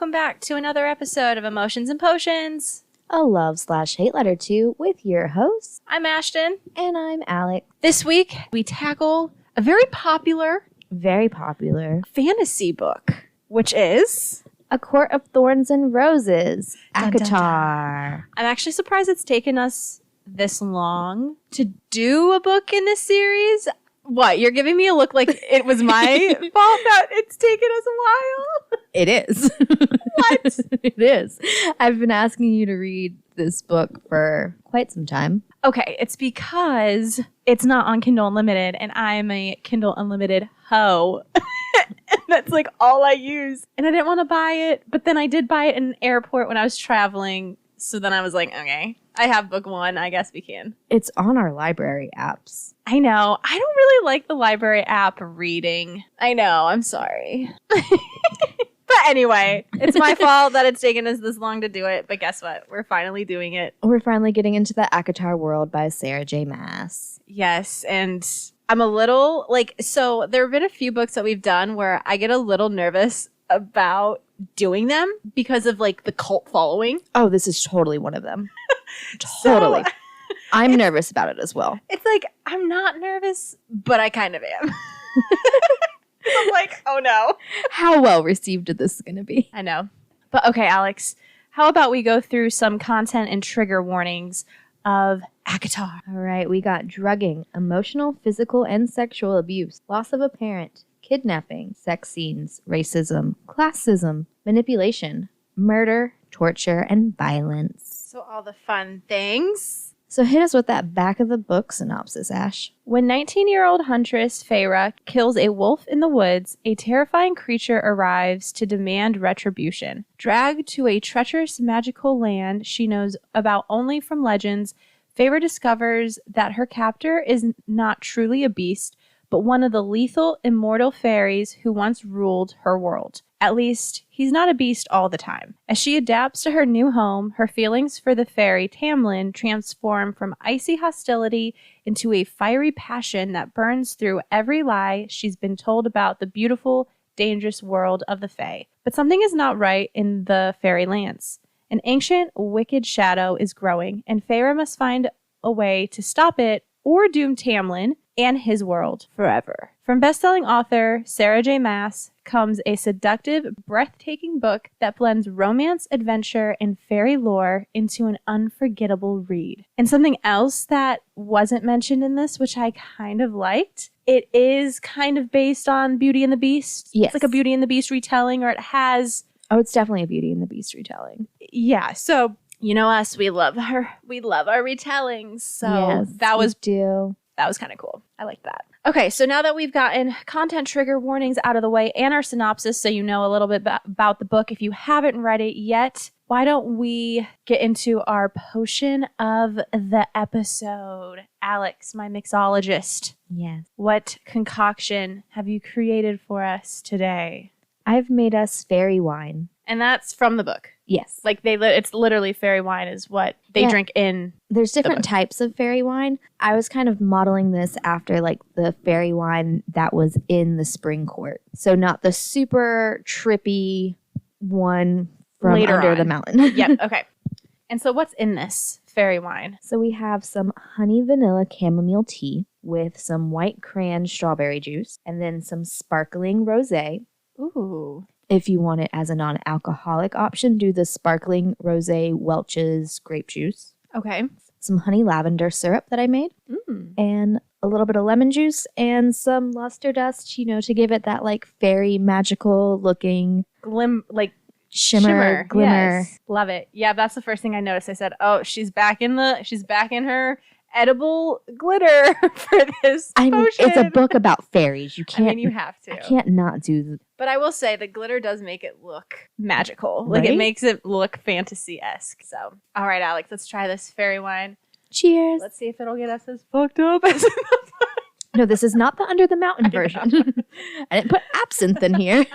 welcome back to another episode of Emotions and Potions. A love/hate letter to with your hosts. I'm Ashton. And I'm Alex. This week, we tackle a very popular fantasy book, which is A Court of Thorns and Roses, Dun, dun, dun. ACOTAR. I'm actually surprised it's taken us this long to do a book in this series. What? You're giving me a look like it was my fault that it's taken us a while? It is. What? It is. I've been asking you to read this book for quite some time. Okay, it's because it's not on Kindle Unlimited, and I'm a Kindle Unlimited hoe. And that's like all I use. And I didn't want to buy it, but then I did buy it in an airport when I was traveling. So then I was like, okay, I have book one. I guess we can. It's on our library apps. I know. I don't really like the library app reading. I know. I'm sorry. But anyway, it's my fault that it's taken us this long to do it. But guess what? We're finally doing it. We're finally getting into the ACOTAR world by Sarah J. Maas. Yes. And I'm a little so there have been a few books that we've done where I get a little nervous about doing them because of the cult following. Oh, this is totally one of them. Totally. So, I'm nervous about it as well. It's I'm not nervous, but I kind of am. I'm like, oh no. How well received is this going to be? I know. But okay, Alex, how about we go through some content and trigger warnings of ACOTAR? All right, we got drugging, emotional, physical, and sexual abuse, loss of a parent, kidnapping, sex scenes, racism, classism, manipulation, murder, torture, and violence. So all the fun things. So hit us with that back of the book synopsis, Ash. When 19-year-old huntress Faerie kills a wolf in the woods, a terrifying creature arrives to demand retribution. Dragged to a treacherous magical land she knows about only from legends, Faerie discovers that her captor is not truly a beast, but one of the lethal, immortal fairies who once ruled her world. At least, he's not a beast all the time. As she adapts to her new home, her feelings for the fairy Tamlin transform from icy hostility into a fiery passion that burns through every lie she's been told about the beautiful, dangerous world of the Fae. But something is not right in the fairy lands. An ancient, wicked shadow is growing, and Faerie must find a way to stop it or doom Tamlin and his world forever. From best-selling author Sarah J. Maas comes a seductive, breathtaking book that blends romance, adventure, and fairy lore into an unforgettable read. And something else that wasn't mentioned in this, which I kind of liked, it is kind of based on Beauty and the Beast. Yes. It's like a Beauty and the Beast retelling, or it has... Oh, it's definitely a Beauty and the Beast retelling. Yeah, so... You know us, we love our retellings. So yes, that was kind of cool. I like that. Okay, so now that we've gotten content trigger warnings out of the way and our synopsis, so you know a little bit about the book, if you haven't read it yet, why don't we get into our potion of the episode? Alex, my mixologist. Yes. What concoction have you created for us today? I've made us Faerie Wine. And that's from the book. Yes. It's literally Faerie Wine is what they drink in. There's different types of Faerie Wine. I was kind of modeling this after the Faerie Wine that was in the spring court. So not the super trippy one from Later under on. the mountain. Yep. Okay. And so what's in this Faerie Wine? So we have some honey vanilla chamomile tea with some white cran strawberry juice and then some sparkling rosé. Ooh. If you want it as a non-alcoholic option, do the sparkling rosé Welch's grape juice. Okay. Some honey lavender syrup that I made. And a little bit of lemon juice and some luster dust, to give it that fairy magical looking shimmer, glimmer. Yes. Love it. Yeah, that's the first thing I noticed. I said, "Oh, she's back in her edible glitter for this potion." It's a book about fairies. You can't. you have to. I can't not do. But I will say the glitter does make it look magical. Right? It makes it look fantasy-esque. So, all right, Alex, let's try this Faerie Wine. Cheers. Let's see if it'll get us as fucked up as No, this is not the Under the Mountain version. I didn't put absinthe in here.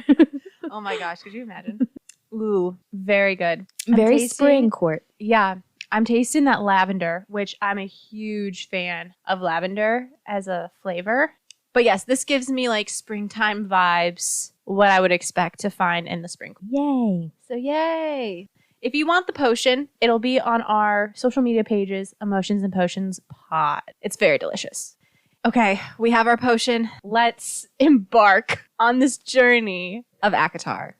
Oh my gosh, could you imagine? Ooh, very good. Very spring court. Yeah, I'm tasting that lavender, which I'm a huge fan of lavender as a flavor. But yes, this gives me like springtime vibes, what I would expect to find in the spring. Yay. So yay. If you want the potion, it'll be on our social media pages, Emotions and Potions Pod. It's very delicious. Okay, we have our potion. Let's embark on this journey of ACOTAR.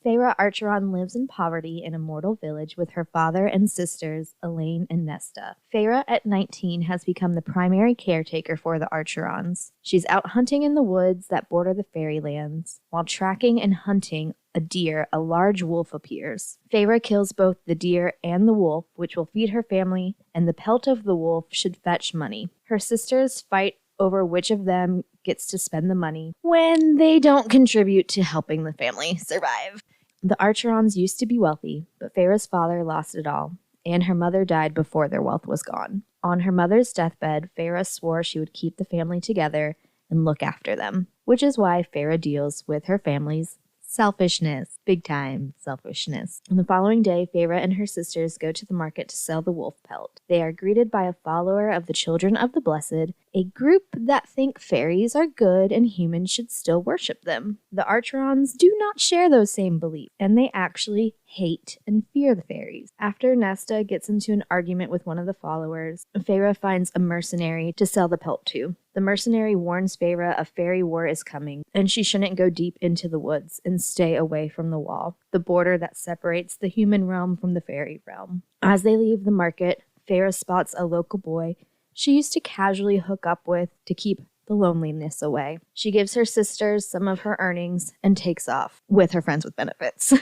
Faerie Archeron lives in poverty in a mortal village with her father and sisters, Elaine and Nesta. Faerie, at 19, has become the primary caretaker for the Archerons. She's out hunting in the woods that border the fairylands. While tracking and hunting a deer, a large wolf appears. Faerie kills both the deer and the wolf, which will feed her family, and the pelt of the wolf should fetch money. Her sisters fight over which of them gets to spend the money when they don't contribute to helping the family survive. The Archerons used to be wealthy, but Faerie's father lost it all, and her mother died before their wealth was gone. On her mother's deathbed, Faerie swore she would keep the family together and look after them, which is why Faerie deals with her family's selfishness. Big time selfishness. On the following day, Faerie and her sisters go to the market to sell the wolf pelt. They are greeted by a follower of the Children of the Blessed, a group that think fairies are good and humans should still worship them. The Archerons do not share those same beliefs, and they actually hate and fear the fairies. After Nesta gets into an argument with one of the followers, Faerie finds a mercenary to sell the pelt to. The mercenary warns Faerie a fairy war is coming, and she shouldn't go deep into the woods and stay away from the wall, the border that separates the human realm from the fairy realm. As they leave the market, Faerie spots a local boy she used to casually hook up with to keep the loneliness away. She gives her sisters some of her earnings and takes off with her friends with benefits.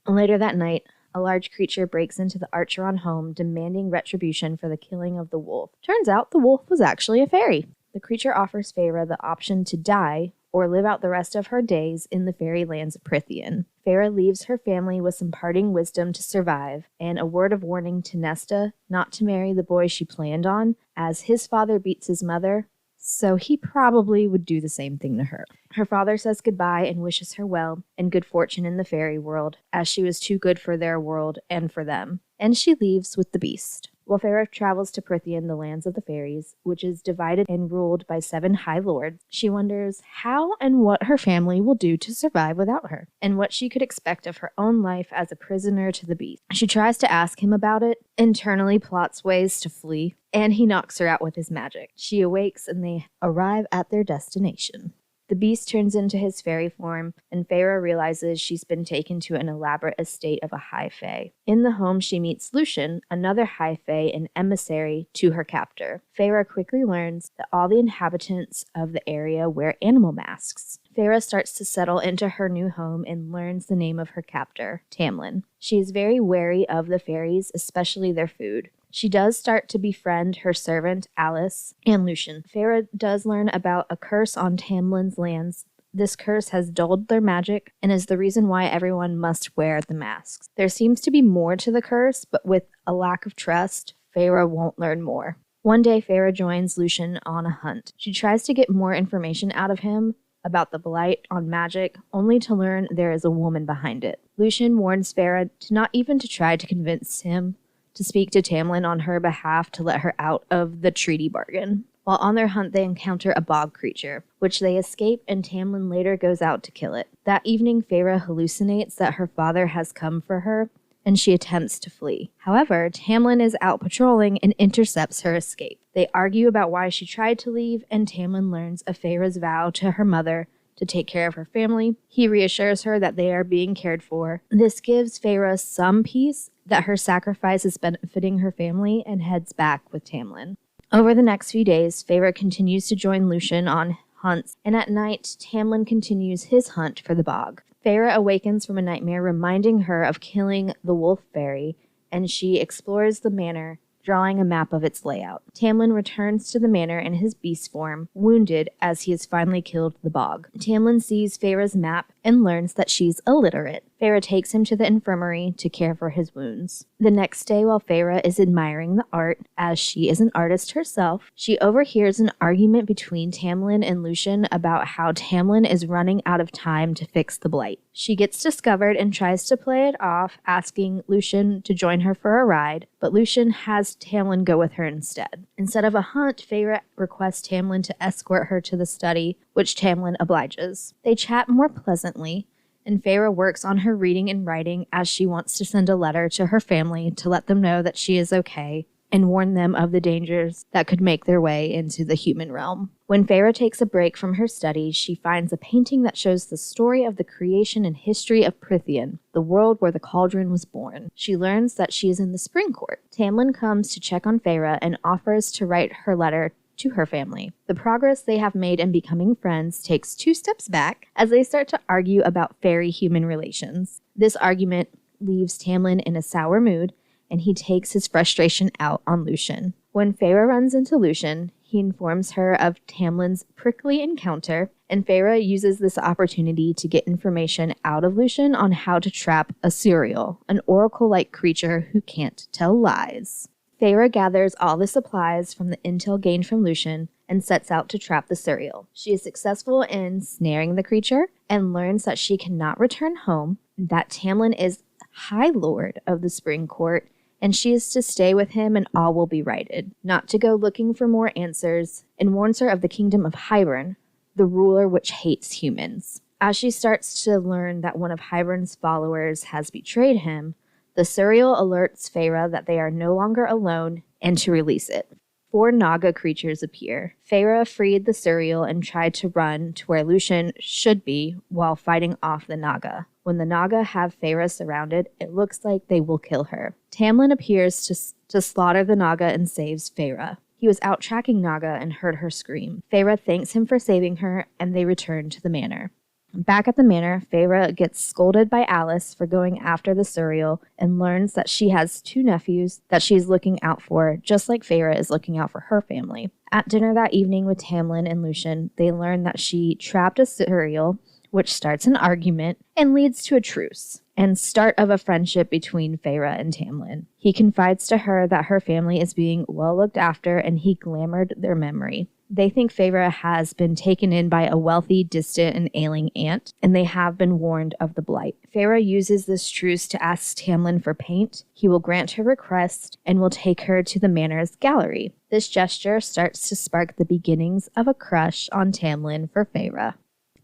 Later that night, a large creature breaks into the Archeron home, demanding retribution for the killing of the wolf. Turns out the wolf was actually a fairy. The creature offers Faerie the option to die or live out the rest of her days in the fairy lands of Prythian. Faerie leaves her family with some parting wisdom to survive, and a word of warning to Nesta not to marry the boy she planned on, as his father beats his mother, so he probably would do the same thing to her. Her father says goodbye and wishes her well and good fortune in the fairy world, as she was too good for their world and for them, and she leaves with the beast. While Faerie travels to Prythian, the lands of the fairies, which is divided and ruled by 7 high lords, she wonders how and what her family will do to survive without her, and what she could expect of her own life as a prisoner to the beast. She tries to ask him about it, internally plots ways to flee, and he knocks her out with his magic. She awakes and they arrive at their destination. The beast turns into his fairy form, and Faerie realizes she's been taken to an elaborate estate of a high fae. In the home, she meets Lucian, another high fae and emissary to her captor. Faerie quickly learns that all the inhabitants of the area wear animal masks. Faerie starts to settle into her new home and learns the name of her captor, Tamlin. She is very wary of the fairies, especially their food. She does start to befriend her servant, Alice, and Lucian. Faerie does learn about a curse on Tamlin's lands. This curse has dulled their magic and is the reason why everyone must wear the masks. There seems to be more to the curse, but with a lack of trust, Faerie won't learn more. One day, Faerie joins Lucian on a hunt. She tries to get more information out of him about the blight on magic, only to learn there is a woman behind it. Lucian warns Faerie not even to try to convince him to speak to Tamlin on her behalf to let her out of the treaty bargain. While on their hunt, they encounter a bog creature, which they escape, and Tamlin later goes out to kill it. That evening, Faerie hallucinates that her father has come for her, and she attempts to flee. However, Tamlin is out patrolling and intercepts her escape. They argue about why she tried to leave, and Tamlin learns of Faerie's vow to her mother to take care of her family. He reassures her that they are being cared for. This gives Faerie some peace that her sacrifice is benefiting her family, and heads back with Tamlin. Over the next few days, Faerie continues to join Lucian on hunts, and at night, Tamlin continues his hunt for the bog. Faerie awakens from a nightmare reminding her of killing the wolf fairy, and she explores the manor, drawing a map of its layout. Tamlin returns to the manor in his beast form, wounded as he has finally killed the bog. Tamlin sees Faerie's map and learns that she's illiterate. Faerie takes him to the infirmary to care for his wounds. The next day, while Faerie is admiring the art, as she is an artist herself, she overhears an argument between Tamlin and Lucien about how Tamlin is running out of time to fix the blight. She gets discovered and tries to play it off, asking Lucien to join her for a ride, but Lucien has Tamlin go with her instead. Instead of a hunt, Faerie requests Tamlin to escort her to the study, which Tamlin obliges. They chat more pleasantly, and Faerie works on her reading and writing as she wants to send a letter to her family to let them know that she is okay and warn them of the dangers that could make their way into the human realm. When Faerie takes a break from her studies, she finds a painting that shows the story of the creation and history of Prythian, the world where the cauldron was born. She learns that she is in the spring court. Tamlin comes to check on Faerie and offers to write her letter to her family. The progress they have made in becoming friends takes 2 steps back as they start to argue about fairy-human relations. This argument leaves Tamlin in a sour mood, and he takes his frustration out on Lucien. When Faerie runs into Lucien, he informs her of Tamlin's prickly encounter, and Faerie uses this opportunity to get information out of Lucien on how to trap a Suriel, an oracle-like creature who can't tell lies. Faerie gathers all the supplies from the intel gained from Lucien and sets out to trap the Suriel. She is successful in snaring the creature and learns that she cannot return home, that Tamlin is High Lord of the Spring Court, and she is to stay with him and all will be righted, not to go looking for more answers, and warns her of the kingdom of Hybern, the ruler which hates humans. As she starts to learn that one of Hybern's followers has betrayed him, the Suriel alerts Faerie that they are no longer alone and to release it. 4 Naga creatures appear. Faerie freed the Suriel and tried to run to where Lucien should be while fighting off the Naga. When the Naga have Faerie surrounded, it looks like they will kill her. Tamlin appears to slaughter the Naga and saves Faerie. He was out tracking Naga and heard her scream. Faerie thanks him for saving her, and they return to the manor. Back at the manor, Faerie gets scolded by Alice for going after the Suriel and learns that she has 2 nephews that she is looking out for, just like Faerie is looking out for her family. At dinner that evening with Tamlin and Lucien, they learn that she trapped a Suriel, which starts an argument and leads to a truce and start of a friendship between Faerie and Tamlin. He confides to her that her family is being well looked after, and he glamored their memory. They think Faerie has been taken in by a wealthy, distant, and ailing aunt, and they have been warned of the blight. Faerie uses this truce to ask Tamlin for paint. He will grant her request and will take her to the manor's gallery. This gesture starts to spark the beginnings of a crush on Tamlin for Faerie.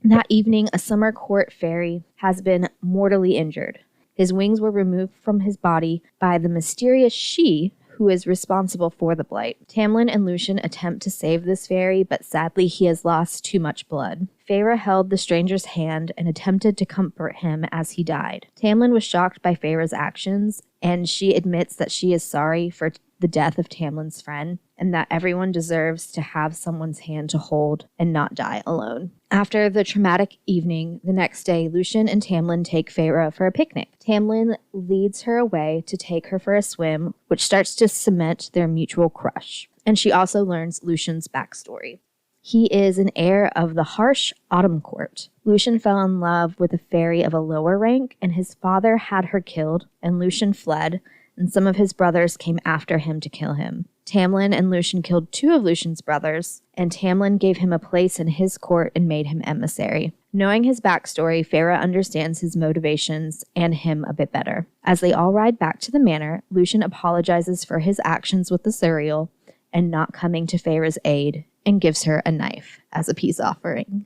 That evening, a summer court fairy has been mortally injured. His wings were removed from his body by the mysterious she who is responsible for the blight. Tamlin and Lucien attempt to save this fairy, but sadly he has lost too much blood. Faerie held the stranger's hand and attempted to comfort him as he died. Tamlin was shocked by Faerie's actions, and she admits that she is sorry for the death of Tamlin's friend, and that everyone deserves to have someone's hand to hold and not die alone. After the traumatic evening, the next day, Lucien and Tamlin take Faerie for a picnic. Tamlin leads her away to take her for a swim, which starts to cement their mutual crush. And she also learns Lucien's backstory. He is an heir of the harsh Autumn Court. Lucien fell in love with a fairy of a lower rank, and his father had her killed, and Lucien fled, and some of his brothers came after him to kill him. Tamlin and Lucien killed 2 of Lucien's brothers, and Tamlin gave him a place in his court and made him emissary. Knowing his backstory, Faerie understands his motivations and him a bit better. As they all ride back to the manor, Lucien apologizes for his actions with the Suriel and not coming to Faerie's aid, and gives her a knife as a peace offering.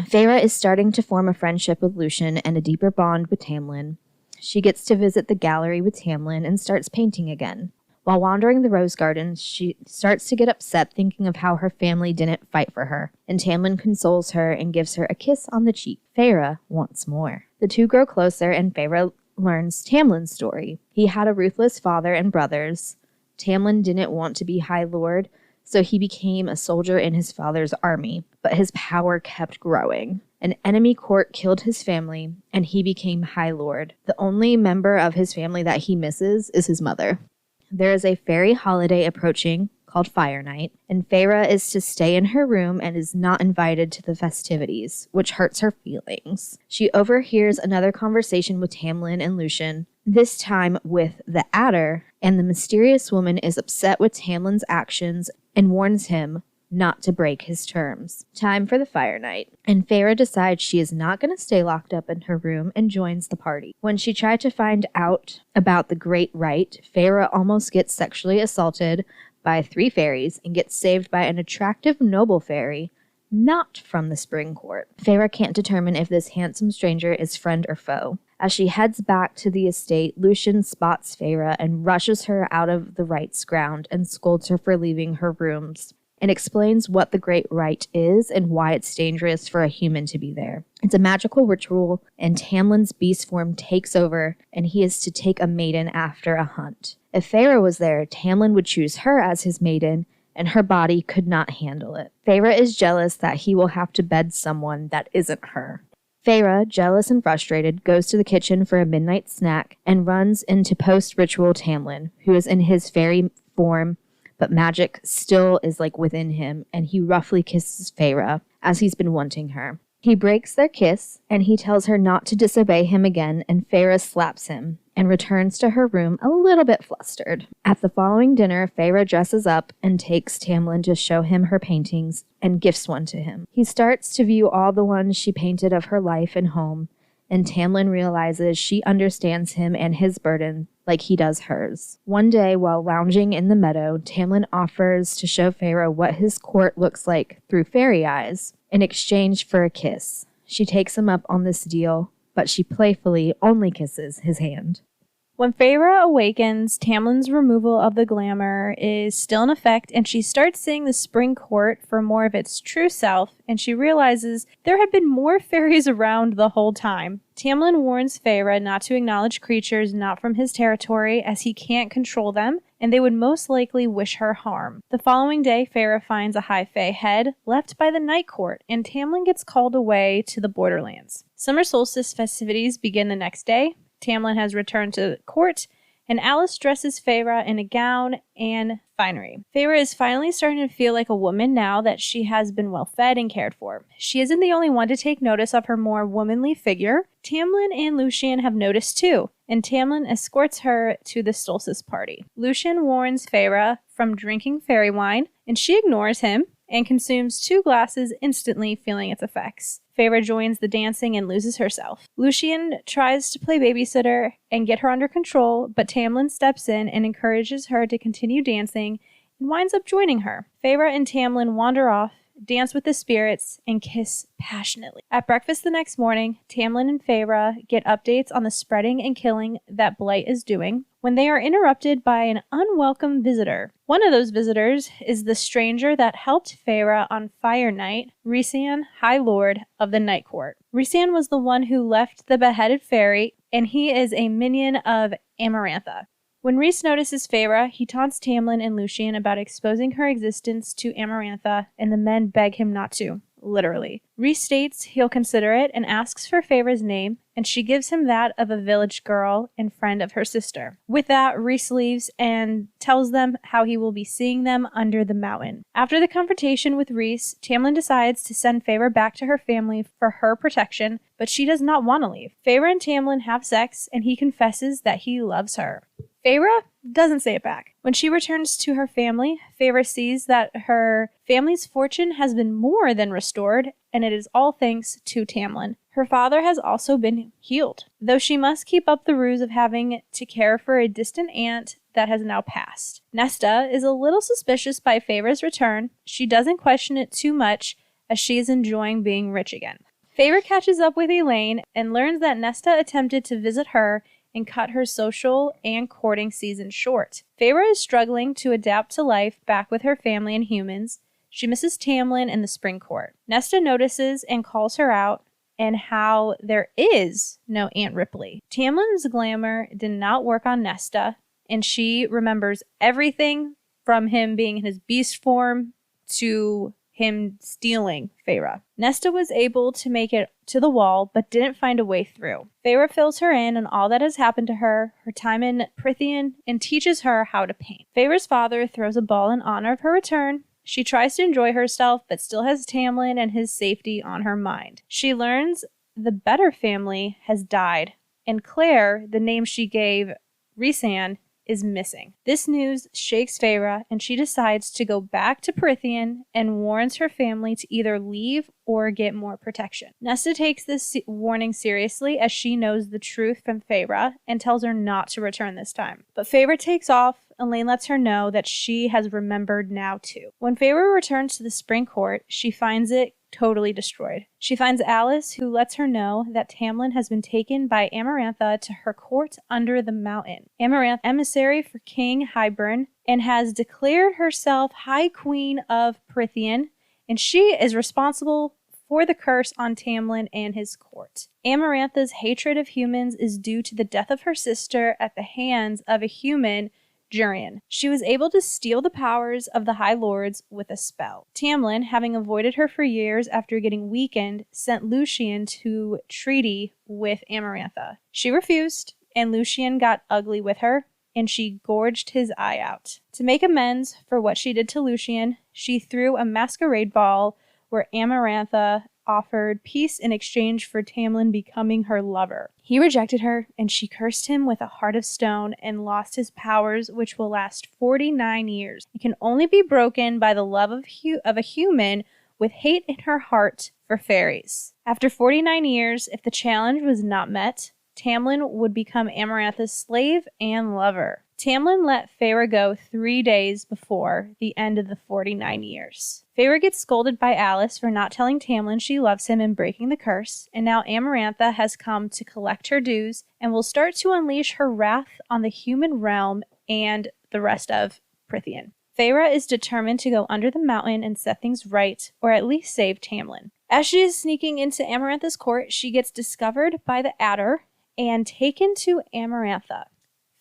Faerie is starting to form a friendship with Lucien and a deeper bond with Tamlin. She gets to visit the gallery with Tamlin and starts painting again. While wandering the rose garden, she starts to get upset thinking of how her family didn't fight for her, and Tamlin consoles her and gives her a kiss on the cheek. Faerie wants more. The 2 grow closer, and Faerie learns Tamlin's story. He had a ruthless father and brothers. Tamlin didn't want to be High Lord, so he became a soldier in his father's army, but his power kept growing. An enemy court killed his family, and he became High Lord. The only member of his family that he misses is his mother. There is a fairy holiday approaching called Fire Night, and Faerie is to stay in her room and is not invited to the festivities, which hurts her feelings. She overhears another conversation with Tamlin and Lucien, this time with the Adder, and the mysterious woman is upset with Tamlin's actions and warns him not to break his terms. Time for the Fire Night, and Faerie decides she is not going to stay locked up in her room and joins the party. When she tried to find out about the Great Rite, Faerie almost gets sexually assaulted by 3 fairies and gets saved by an attractive noble fairy, not from the Spring Court. Faerie can't determine if this handsome stranger is friend or foe. As she heads back to the estate, Lucien spots Faerie and rushes her out of the Rite's ground and scolds her for leaving her rooms, and explains what the Great Rite is and why it's dangerous for a human to be there. It's a magical ritual, and Tamlin's beast form takes over, and he is to take a maiden after a hunt. If Faerie was there, Tamlin would choose her as his maiden, and her body could not handle it. Faerie is jealous that he will have to bed someone that isn't her. Faerie, jealous and frustrated, goes to the kitchen for a midnight snack and runs into post-ritual Tamlin, who is in his fairy form, but magic still is within him, and he roughly kisses Faerie as he's been wanting her. He breaks their kiss, and he tells her not to disobey him again, and Faerie slaps him and returns to her room a little bit flustered. At the following dinner, Faerie dresses up and takes Tamlin to show him her paintings and gifts one to him. He starts to view all the ones she painted of her life and home, and Tamlin realizes she understands him and his burden like he does hers. One day, while lounging in the meadow, Tamlin offers to show Faerie what his court looks like through fairy eyes in exchange for a kiss. She takes him up on this deal, but she playfully only kisses his hand. When Faerie awakens, Tamlin's removal of the glamour is still in effect, and she starts seeing the Spring Court for more of its true self, and she realizes there have been more fairies around the whole time. Tamlin warns Faerie not to acknowledge creatures not from his territory, as he can't control them, and they would most likely wish her harm. The following day, Faerie finds a high fae head left by the Night Court, and Tamlin gets called away to the borderlands. Summer solstice festivities begin the next day. Tamlin has returned to court, and Alice dresses Faerie in a gown and finery. Faerie is finally starting to feel like a woman now that she has been well fed and cared for. She isn't the only one to take notice of her more womanly figure. Tamlin and Lucien have noticed too, and Tamlin escorts her to the solstice party. Lucien warns Faerie from drinking Faerie Wine, and she ignores him and consumes 2 glasses, instantly feeling its effects. Faerie joins the dancing and loses herself. Lucien tries to play babysitter and get her under control, but Tamlin steps in and encourages her to continue dancing and winds up joining her. Faerie and Tamlin wander off, dance with the spirits, and kiss passionately. At breakfast the next morning, Tamlin and Faerie get updates on the spreading and killing that Blight is doing, when they are interrupted by an unwelcome visitor. One of those visitors is the stranger that helped Faerie on Fire Night, Rhysand, High Lord of the Night Court. Rhysand was the one who left the beheaded fairy, and he is a minion of Amarantha. When Rhys notices Faerie, he taunts Tamlin and Lucien about exposing her existence to Amarantha, and the men beg him not to. Literally. Rhys states he'll consider it and asks for Faerie's name, and she gives him that of a village girl and friend of her sister. With that, Rhys leaves and tells them how he will be seeing them under the mountain. After the confrontation with Rhys, Tamlin decides to send Faerie back to her family for her protection, but she does not want to leave. Faerie and Tamlin have sex, and he confesses that he loves her. Faerie doesn't say it back. When she returns to her family, Faerie sees that her family's fortune has been more than restored, and it is all thanks to Tamlin. Her father has also been healed, though she must keep up the ruse of having to care for a distant aunt that has now passed. Nesta is a little suspicious by Faerie's return. She doesn't question it too much, as she is enjoying being rich again. Faerie catches up with Elaine and learns that Nesta attempted to visit her and cut her social and courting season short. Faerie is struggling to adapt to life back with her family and humans. She misses Tamlin and the Spring Court. Nesta notices and calls her out, and how there is no Aunt Ripley. Tamlin's glamour did not work on Nesta, and she remembers everything from him being in his beast form to him stealing Faerie. Nesta was able to make it to the wall, but didn't find a way through. Faerie fills her in on all that has happened to her, her time in Prythian, and teaches her how to paint. Faerie's father throws a ball in honor of her return. She tries to enjoy herself, but still has Tamlin and his safety on her mind. She learns the Better family has died, and Claire, the name she gave Rhysand, is missing. This news shakes Faerie, and she decides to go back to Prythian and warns her family to either leave or get more protection. Nesta takes this warning seriously as she knows the truth from Faerie and tells her not to return this time. But Faerie takes off. Elaine lets her know that she has remembered now too. When Faerie returns to the Spring Court, she finds it totally destroyed. She finds Alice, who lets her know that Tamlin has been taken by Amarantha to her court under the mountain. Amarantha, emissary for King Hybern, and has declared herself High Queen of Prythian, and she is responsible for the curse on Tamlin and his court. Amarantha's hatred of humans is due to the death of her sister at the hands of a human, Jurian. She was able to steal the powers of the High Lords with a spell. Tamlin, having avoided her for years after getting weakened, sent Lucien to treaty with Amarantha. She refused, and Lucien got ugly with her, and she gorged his eye out. To make amends for what she did to Lucien, she threw a masquerade ball where Amarantha offered peace in exchange for Tamlin becoming her lover. He rejected her, and she cursed him with a heart of stone and lost his powers, which will last 49 years. It can only be broken by the love of a human with hate in her heart for fairies. After 49 years, if the challenge was not met, Tamlin would become Amarantha's slave and lover. Tamlin let Faerie go 3 days before the end of the 49 years. Faerie gets scolded by Alice for not telling Tamlin she loves him and breaking the curse, and now Amarantha has come to collect her dues and will start to unleash her wrath on the human realm and the rest of Prythian. Faerie is determined to go under the mountain and set things right, or at least save Tamlin. As she is sneaking into Amarantha's court, she gets discovered by the Adder and taken to Amarantha.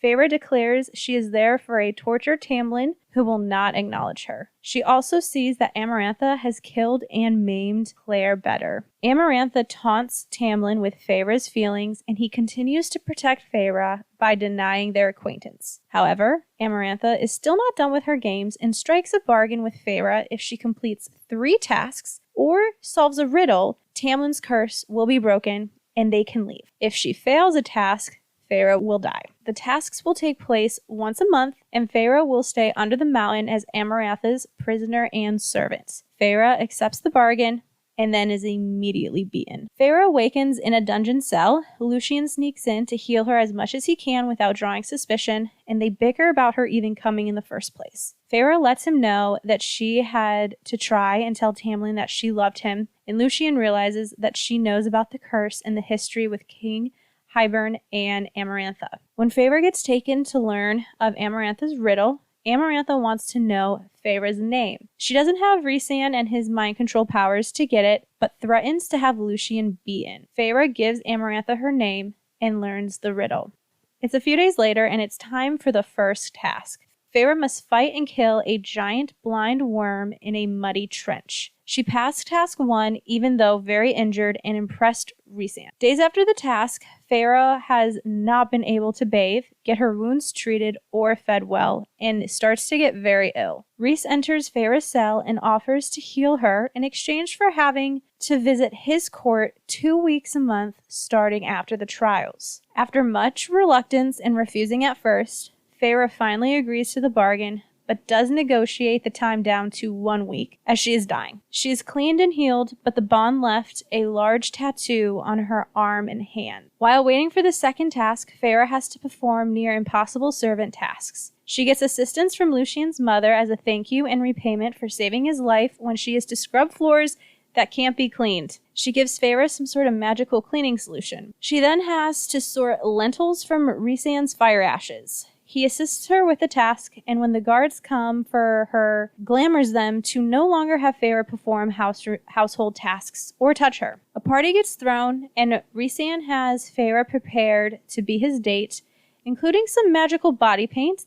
Faerie declares she is there for a tortured Tamlin who will not acknowledge her. She also sees that Amarantha has killed and maimed Claire Better. Amarantha taunts Tamlin with Faerie's feelings, and he continues to protect Faerie by denying their acquaintance. However, Amarantha is still not done with her games and strikes a bargain with Faerie. If she completes 3 tasks or solves a riddle, Tamlin's curse will be broken and they can leave. If she fails a task, Faerie will die. The tasks will take place once a month, and Faerie will stay under the mountain as Amarantha's prisoner and servant. Faerie accepts the bargain and then is immediately beaten. Faerie awakens in a dungeon cell. Lucien sneaks in to heal her as much as he can without drawing suspicion, and they bicker about her even coming in the first place. Faerie lets him know that she had to try and tell Tamlin that she loved him, and Lucien realizes that she knows about the curse and the history with King Hybern and Amarantha. When Faerie gets taken to learn of Amarantha's riddle, Amarantha wants to know Faerie's name. She doesn't have Rhysand and his mind control powers to get it, but threatens to have Lucien beaten. Faerie gives Amarantha her name and learns the riddle. It's a few days later, and it's time for the first task. Faerie must fight and kill a giant blind worm in a muddy trench. She passed task 1, even though very injured, and impressed Rhysand. Days after the task, Faerie has not been able to bathe, get her wounds treated, or fed well, and starts to get very ill. Rhys enters Faerie's cell and offers to heal her in exchange for having to visit his court 2 weeks a month starting after the trials. After much reluctance and refusing at first, Faerie finally agrees to the bargain, but does negotiate the time down to 1 week, as she is dying. She is cleaned and healed, but the bond left a large tattoo on her arm and hand. While waiting for the second task, Faerie has to perform near impossible servant tasks. She gets assistance from Lucien's mother as a thank you and repayment for saving his life when she is to scrub floors that can't be cleaned. She gives Faerie some sort of magical cleaning solution. She then has to sort lentils from Rhysand's fire ashes. He assists her with the task, and when the guards come for her, glamours them to no longer have Faerie perform household tasks or touch her. A party gets thrown, and Rhysand has Faerie prepared to be his date, including some magical body paint.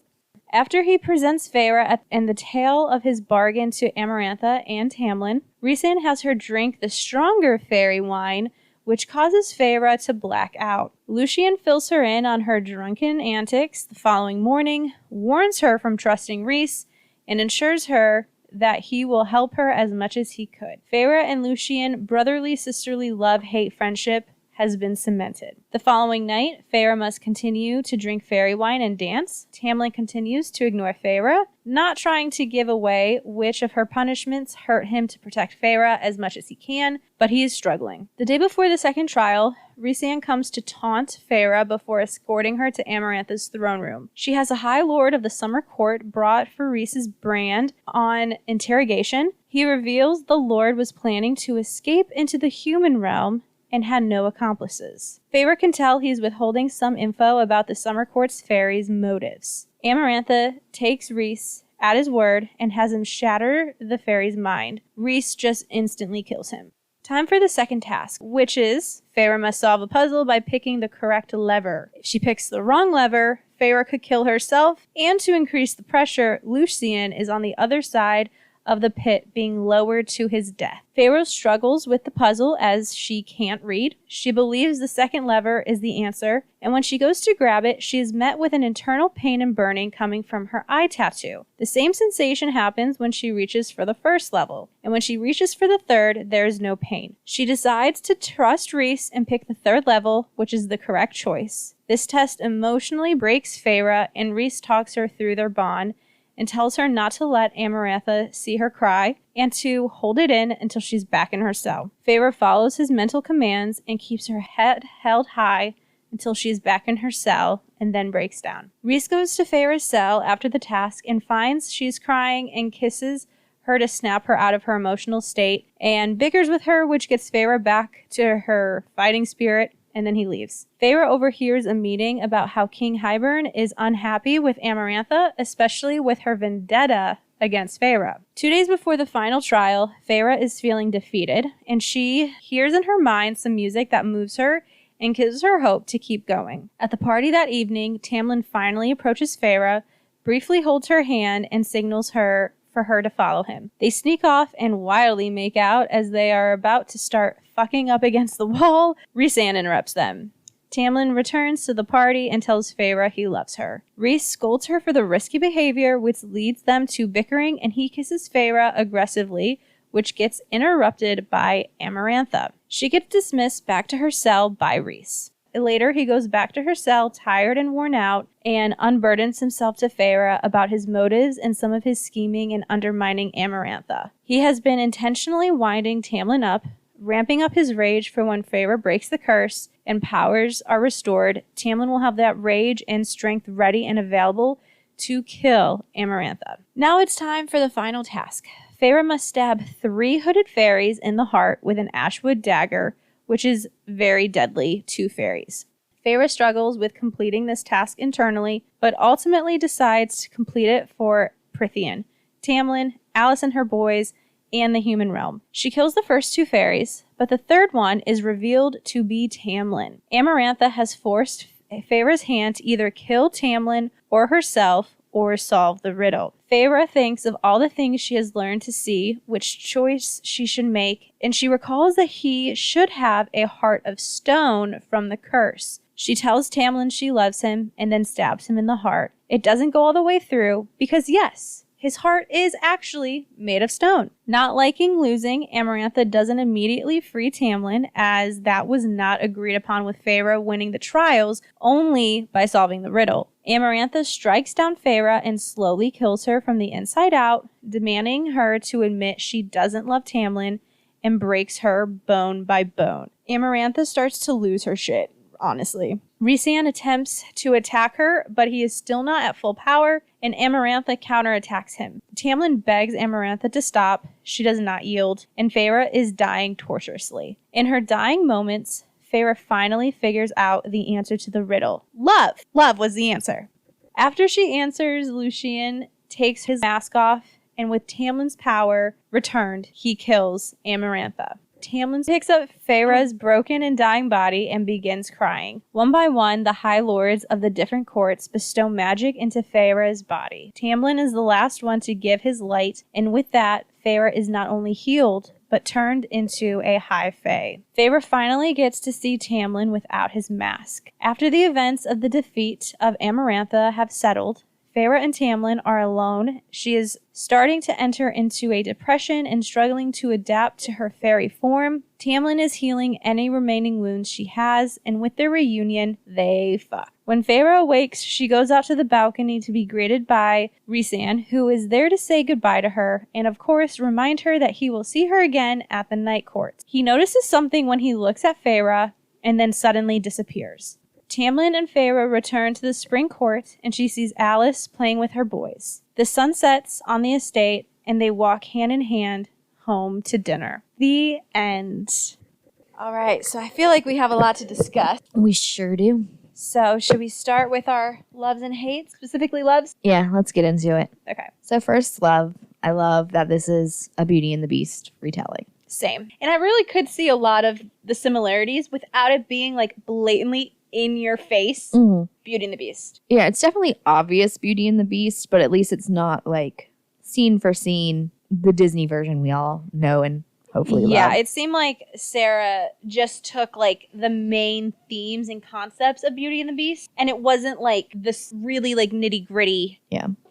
After he presents Faerie and the tale of his bargain to Amarantha and Tamlin, Rhysand has her drink the stronger Faerie Wine, which causes Faerie to black out. Lucien fills her in on her drunken antics the following morning, warns her from trusting Rhys, and ensures her that he will help her as much as he could. Faerie and Lucien brotherly, sisterly love-hate friendship has been cemented. The following night, Faerie must continue to drink Faerie Wine and dance. Tamlin continues to ignore Faerie, not trying to give away which of her punishments hurt him to protect Faerie as much as he can, but he is struggling. The day before the second trial, Rhysand comes to taunt Faerie before escorting her to Amarantha's throne room. She has a High Lord of the Summer Court brought for Rhys's brand on interrogation. He reveals the Lord was planning to escape into the human realm and had no accomplices. Faerie can tell he's withholding some info about the Summer Court's fairies' motives. Amarantha takes Rhys at his word and has him shatter the fairy's mind. Rhys just instantly kills him. Time for the second task, which is Faerie must solve a puzzle by picking the correct lever. If she picks the wrong lever, Faerie could kill herself, and to increase the pressure, Lucien is on the other side of the pit being lowered to his death. Faerie struggles with the puzzle as she can't read. She believes the second lever is the answer, and when she goes to grab it, she is met with an internal pain and burning coming from her eye tattoo. The same sensation happens when she reaches for the first level, and when she reaches for the third, there is no pain. She decides to trust Rhys and pick the third level, which is the correct choice. This test emotionally breaks Faerie, and Rhys talks her through their bond, and tells her not to let Amarantha see her cry and to hold it in until she's back in her cell. Faerie follows his mental commands and keeps her head held high until she is back in her cell and then breaks down. Rhys goes to Faerie's cell after the task and finds she's crying and kisses her to snap her out of her emotional state and bickers with her, which gets Faerie back to her fighting spirit, and then he leaves. Faerie overhears a meeting about how King Hybern is unhappy with Amarantha, especially with her vendetta against Faerie. 2 days before the final trial, Faerie is feeling defeated, and she hears in her mind some music that moves her and gives her hope to keep going. At the party that evening, Tamlin finally approaches Faerie, briefly holds her hand, and signals for her to follow him. They sneak off and wildly make out as they are about to start fucking up against the wall. Rhysand interrupts them. Tamlin returns to the party and tells Faerie he loves her. Rhys scolds her for the risky behavior, which leads them to bickering, and he kisses Faerie aggressively, which gets interrupted by Amarantha. She gets dismissed back to her cell by Rhys. Later, he goes back to her cell, tired and worn out, and unburdens himself to Faerie about his motives and some of his scheming and undermining Amarantha. He has been intentionally winding Tamlin up, ramping up his rage for when Faerie breaks the curse and powers are restored. Tamlin will have that rage and strength ready and available to kill Amarantha. Now it's time for the final task. Faerie must stab 3 hooded fairies in the heart with an ashwood dagger, which is very deadly to fairies. Faerie struggles with completing this task internally, but ultimately decides to complete it for Prythian, Tamlin, Alice and her boys, and the human realm. She kills the first 2 fairies, but the third one is revealed to be Tamlin. Amarantha has forced Faerie's hand to either kill Tamlin or herself or solve the riddle. Faerie thinks of all the things she has learned to see, which choice she should make, and she recalls that he should have a heart of stone from the curse. She tells Tamlin she loves him and then stabs him in the heart. It doesn't go all the way through because yes, his heart is actually made of stone. Not liking losing, Amarantha doesn't immediately free Tamlin, as that was not agreed upon with Faerie winning the trials, only by solving the riddle. Amarantha strikes down Faerie and slowly kills her from the inside out, demanding her to admit she doesn't love Tamlin and breaks her bone by bone. Amarantha starts to lose her shit, honestly. Rhysand attempts to attack her, but he is still not at full power, and Amarantha counterattacks him. Tamlin begs Amarantha to stop. She does not yield, and Faerie is dying torturously. In her dying moments, Faerie finally figures out the answer to the riddle. Love! Love was the answer. After she answers, Lucien takes his mask off, and with Tamlin's power returned, he kills Amarantha. Tamlin picks up Feyre's broken and dying body and begins crying. One by one, the High Lords of the different courts bestow magic into Feyre's body. Tamlin is the last one to give his light, and with that, Faerie is not only healed, but turned into a High Fae. Feyre finally gets to see Tamlin without his mask. After the events of the defeat of Amarantha have settled, Feyre and Tamlin are alone. She is starting to enter into a depression and struggling to adapt to her fairy form. Tamlin is healing any remaining wounds she has, and with their reunion, they fuck. When Feyre awakes, she goes out to the balcony to be greeted by Rhysand, who is there to say goodbye to her, and of course remind her that he will see her again at the night court. He notices something when he looks at Feyre, and then suddenly disappears. Tamlin and Feyre return to the spring court, and she sees Alice playing with her boys. The sun sets on the estate, and they walk hand in hand home to dinner. The end. All right, so I feel like we have a lot to discuss. We sure do. So should we start with our loves and hates, specifically loves? Yeah, let's get into it. Okay. So first, love. I love that this is a Beauty and the Beast retelling. Same. And I really could see a lot of the similarities without it being like blatantly in your face. Beauty and the Beast. Yeah, it's definitely obvious Beauty and the Beast, but at least it's not like scene for scene the Disney version we all know and hopefully love. Yeah, it seemed like Sarah just took like the main themes and concepts of Beauty and the Beast, and it wasn't like this really like nitty gritty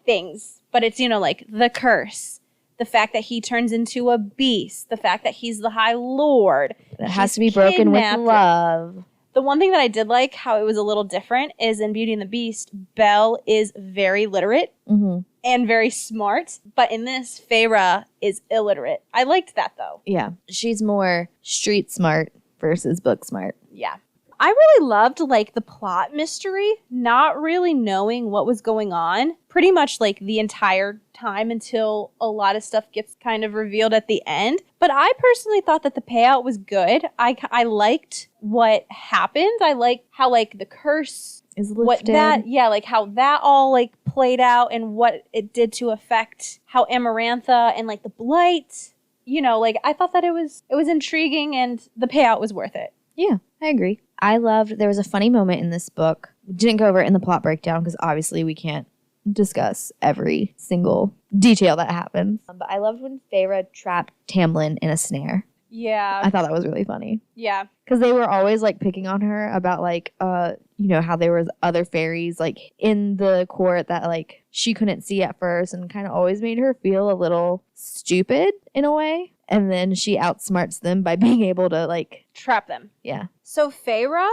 things, but it's, you know, like the curse, the fact that he turns into a beast, the fact that he's the High Lord. That has to be broken with love. The one thing that I did like how it was a little different is in Beauty and the Beast, Belle is very literate and very smart. But in this, Feyre is illiterate. I liked that, though. Yeah. She's more street smart versus book smart. Yeah. I really loved, like, the plot mystery, not really knowing what was going on pretty much, like, the entire time until a lot of stuff gets kind of revealed at the end. But I personally thought that the payout was good. I liked what happened. I liked how, like, the curse is lifted. Like, how that all, like, played out and what it did to affect how Amarantha and, like, the blight, you know, like, I thought that it was intriguing and the payout was worth it. Yeah, I agree. I loved, there was a funny moment in this book. We didn't go over it in the plot breakdown because obviously we can't discuss every single detail that happens. But I loved when Feyre trapped Tamlin in a snare. Yeah. I thought that was really funny. Yeah. Because they were always like picking on her about like, you know, how there was other fairies like in the court that like she couldn't see at first and kind of always made her feel a little stupid in a way. And then she outsmarts them by being able to like trap them. Yeah. So Feyre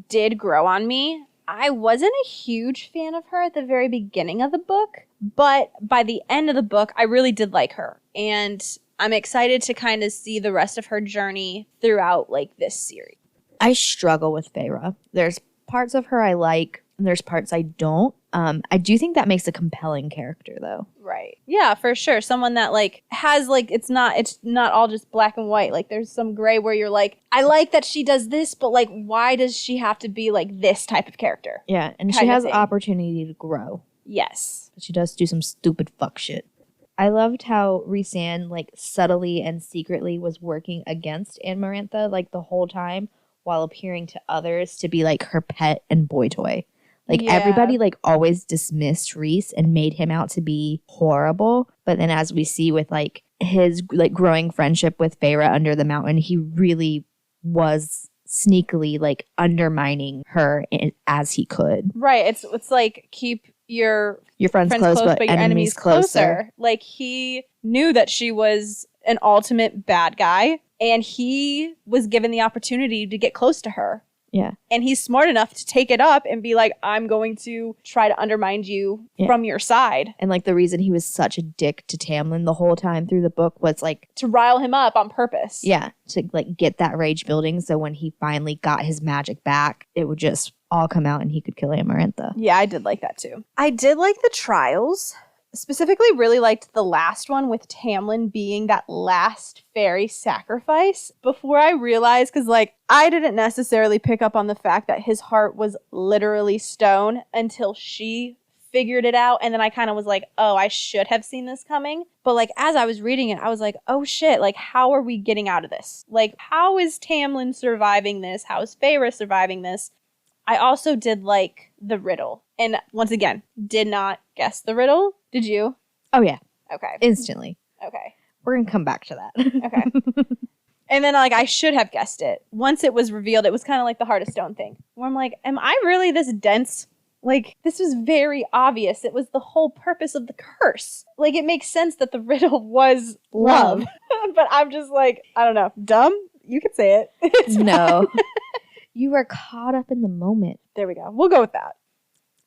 did grow on me. I wasn't a huge fan of her at the very beginning of the book, but by the end of the book, I really did like her. And I'm excited to kind of see the rest of her journey throughout like this series. I struggle with Feyre. There's parts of her I like, and there's parts I don't. I do think that makes a compelling character, though. Right. Yeah, for sure. Someone that like has like it's not all just black and white. Like there's some gray where you're like, I like that she does this, but like why does she have to be like this type of character? Yeah, and she has opportunity to grow. Yes. But she does do some stupid fuck shit. I loved how Rhysand like subtly and secretly was working against Amarantha like the whole time while appearing to others to be like her pet and boy toy. Like everybody like always dismissed Rhys and made him out to be horrible. But then as we see with like his like growing friendship with Feyre under the mountain, he really was sneakily like undermining her as he could. Right. It's like keep your friends close, but your enemies closer. Like he knew that she was an ultimate bad guy and he was given the opportunity to get close to her. Yeah. And he's smart enough to take it up and be like, I'm going to try to undermine you from your side. And like the reason he was such a dick to Tamlin the whole time through the book was like to rile him up on purpose. Yeah. To like get that rage building. So when he finally got his magic back, it would just all come out and he could kill Amarantha. Yeah, I did like that too. I did like the trials. Specifically really liked the last one with Tamlin being that last fairy sacrifice before I realized, because like I didn't necessarily pick up on the fact that his heart was literally stone until she figured it out. And then I kind of was like, oh, I should have seen this coming. But like, as I was reading it, I was like, oh shit, like, how are we getting out of this? Like, how is Tamlin surviving this? How is Faerie surviving this? I also did like the riddle. And once again, did not guess the riddle. Did you? Oh, yeah. Okay. Instantly. Okay. We're going to come back to that. Okay. And then, like, I should have guessed it. Once it was revealed, it was kind of like the Heart of Stone thing. Where I'm like, am I really this dense? Like, this was very obvious. It was the whole purpose of the curse. Like, it makes sense that the riddle was love. But I'm just like, I don't know. Dumb? You could say it. It's No. fine. You were caught up in the moment. There we go. We'll go with that.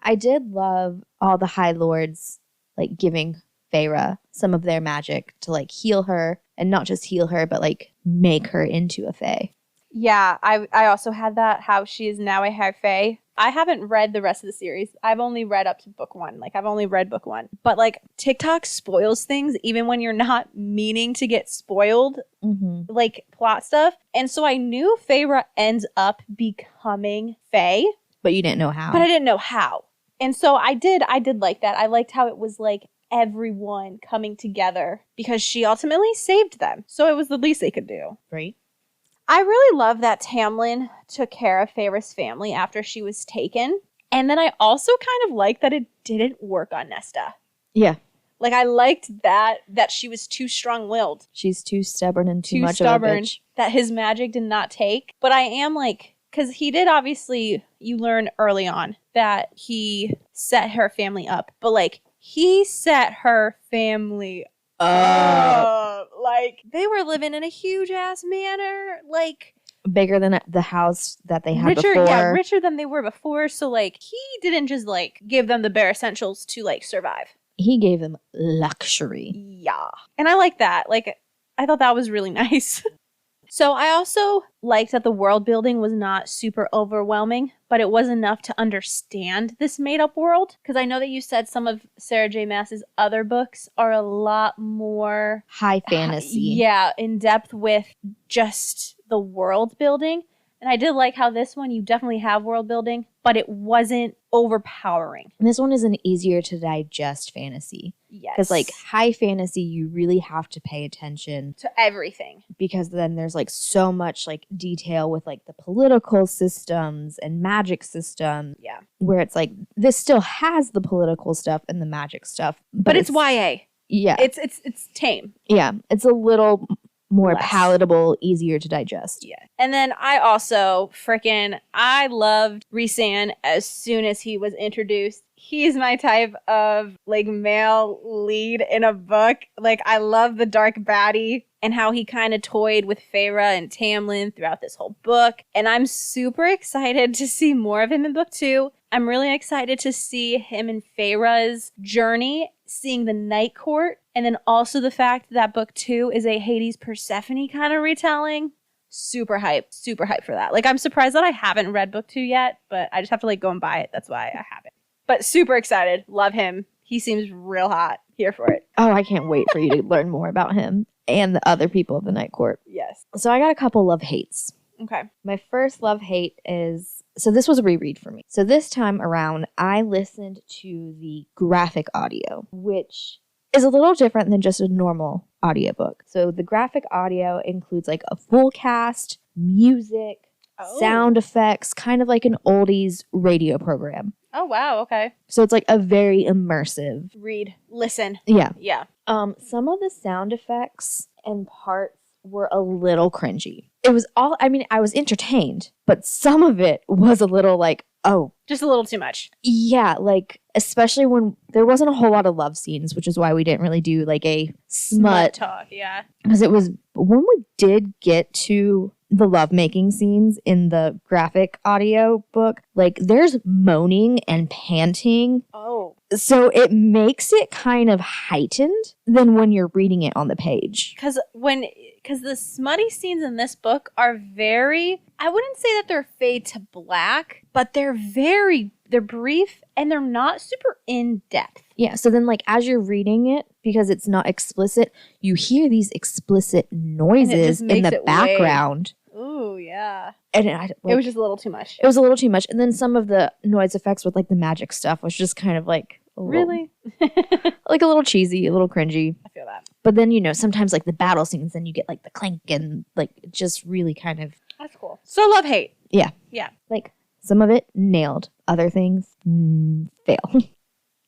I did love all the High Lords, like, giving Faerie some of their magic to, like, heal her. And not just heal her, but, like, make her into a Fae. Yeah, I also had that, how she is now a High Fae. I haven't read the rest of the series. I've only read up to book 1. Like, I've only read book 1. But, like, TikTok spoils things even when you're not meaning to get spoiled, like, plot stuff. And so I knew Faerie ends up becoming Fae. But you didn't know how. But I didn't know how. And so I did like that. I liked how it was, like, everyone coming together because she ultimately saved them. So it was the least they could do. Right. I really love that Tamlin took care of Faerie's family after she was taken. And then I also kind of like that it didn't work on Nesta. Yeah. Like, I liked that she was too strong-willed. She's too stubborn and too much stubborn, of a bitch. That his magic did not take. But I am like, because he did obviously, you learn early on that he set her family up. But like, he set her family up. Like, they were living in a huge-ass manor. Like, bigger than the house that they had richer, before. Yeah, richer than they were before. So, like, he didn't just, like, give them the bare essentials to, like, survive. He gave them luxury. Yeah. And I like that. Like, I thought that was really nice. So I also liked that the world building was not super overwhelming, but it was enough to understand this made-up world. Because I know that you said some of Sarah J. Maas's other books are a lot more... high fantasy. Yeah, in depth with just the world building. And I did like how this one, you definitely have world building, but it wasn't overpowering. And this one is an easier to digest fantasy. Yes. Because, like, high fantasy, you really have to pay attention to everything. Because then there's, like, so much, like, detail with, like, the political systems and magic system. Yeah. Where it's, like, this still has the political stuff and the magic stuff. But it's YA. Yeah. It's tame. Yeah. It's a little more Less. Palatable, easier to digest. Yeah. And then I also I loved Rhysand as soon as he was introduced. He's my type of, like, male lead in a book. Like, I love the dark baddie and how he kind of toyed with Faerie and Tamlin throughout this whole book. And I'm super excited to see more of him in book 2. I'm really excited to see him and Faerie's journey, seeing the Night Court, and then also the fact that book 2 is a Hades Persephone kind of retelling. Super hype for that. Like, I'm surprised that I haven't read book 2 yet, but I just have to, like, go and buy it. That's why I haven't. But super excited. Love him. He seems real hot. Here for it. Oh, I can't wait for you to learn more about him and the other people of the Night Court. Yes. So I got a couple love-hates. Okay. My first love-hate is... So this was a reread for me. So this time around, I listened to the graphic audio, which is a little different than just a normal audiobook. So the graphic audio includes, like, a full cast, music, sound effects, kind of like an oldies radio program. Oh, wow. Okay. So it's, like, a very immersive... Read. Listen. Yeah. Yeah. Some of the sound effects and parts were a little cringy. It was all... I mean, I was entertained, but some of it was a little like, oh. Just a little too much. Yeah, like, especially when there wasn't a whole lot of love scenes, which is why we didn't really do, like, a smut talk. Yeah. Because it was... When we did get to the lovemaking scenes in the graphic audio book, like, there's moaning and panting. Oh. So it makes it kind of heightened than when you're reading it on the page. Because the smutty scenes in this book are very, I wouldn't say that they're fade to black, but they're brief and they're not super in-depth. Yeah, so then, like, as you're reading it, because it's not explicit, you hear these explicit noises in the background. Ooh, yeah. And it was just a little too much. It was a little too much. And then some of the noise effects with, like, the magic stuff was just kind of like, Really? Like a little cheesy, a little cringy. I feel that. But then, you know, sometimes like the battle scenes, then you get like the clink and like just really kind of. That's cool. So love-hate. Yeah. Yeah. Like some of it nailed. Other things fail.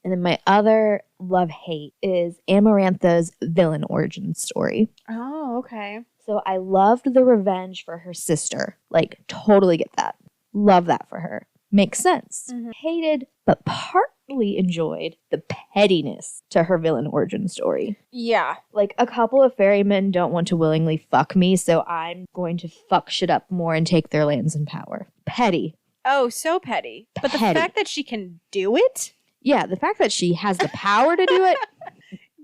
And then my other love-hate is Amarantha's villain origin story. Oh, okay. So I loved the revenge for her sister. Like, totally get that. Love that for her. Makes sense. Mm-hmm. Hated, but partly enjoyed the pettiness to her villain origin story. Yeah. Like, a couple of ferrymen don't want to willingly fuck me, so I'm going to fuck shit up more and take their lands and power. Petty. Oh, so petty. But the Petty. fact that she can do it? Yeah, the fact that she has the power to do it.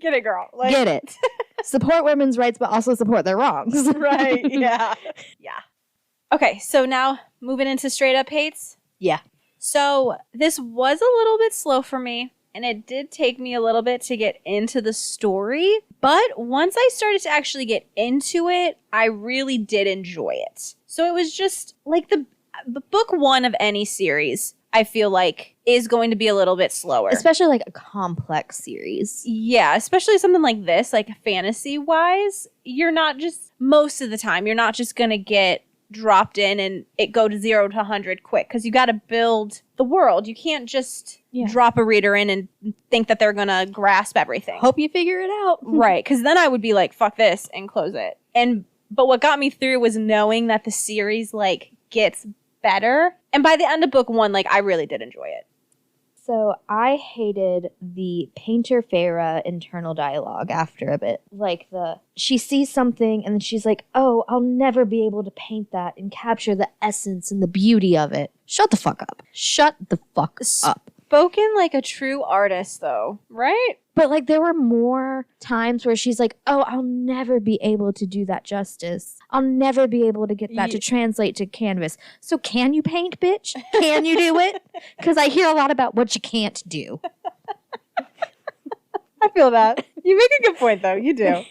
Get it, girl. Like, Get it. Support women's rights, but also support their wrongs. Right, yeah. Yeah. Okay, so now moving into straight up hates. Yeah. So this was a little bit slow for me, and it did take me a little bit to get into the story. But once I started to actually get into it, I really did enjoy it. So it was just like the book one of any series, I feel like, is going to be a little bit slower. Especially like a complex series. Yeah, especially something like this, like fantasy-wise, you're not just, most of the time, you're not just going to get dropped in and it go to 0 to 100 quick, because you got to build the world. You can't just drop a reader in and think that they're going to grasp everything. Hope you figure it out. Right, because then I would be like, fuck this, and close it. But what got me through was knowing that the series, like, gets better. And by the end of book one, like, I really did enjoy it. So I hated the painter Faerie internal dialogue after a bit. Like she sees something and then she's like, oh, I'll never be able to paint that and capture the essence and the beauty of it. Shut the fuck up. Shut the fuck up. Spoken like a true artist, though, right? But like there were more times where she's like, oh, I'll never be able to do that justice. I'll never be able to get that to translate to canvas. So can you paint, bitch? Can you do it? Because I hear a lot about what you can't do. I feel that. You make a good point, though. You do.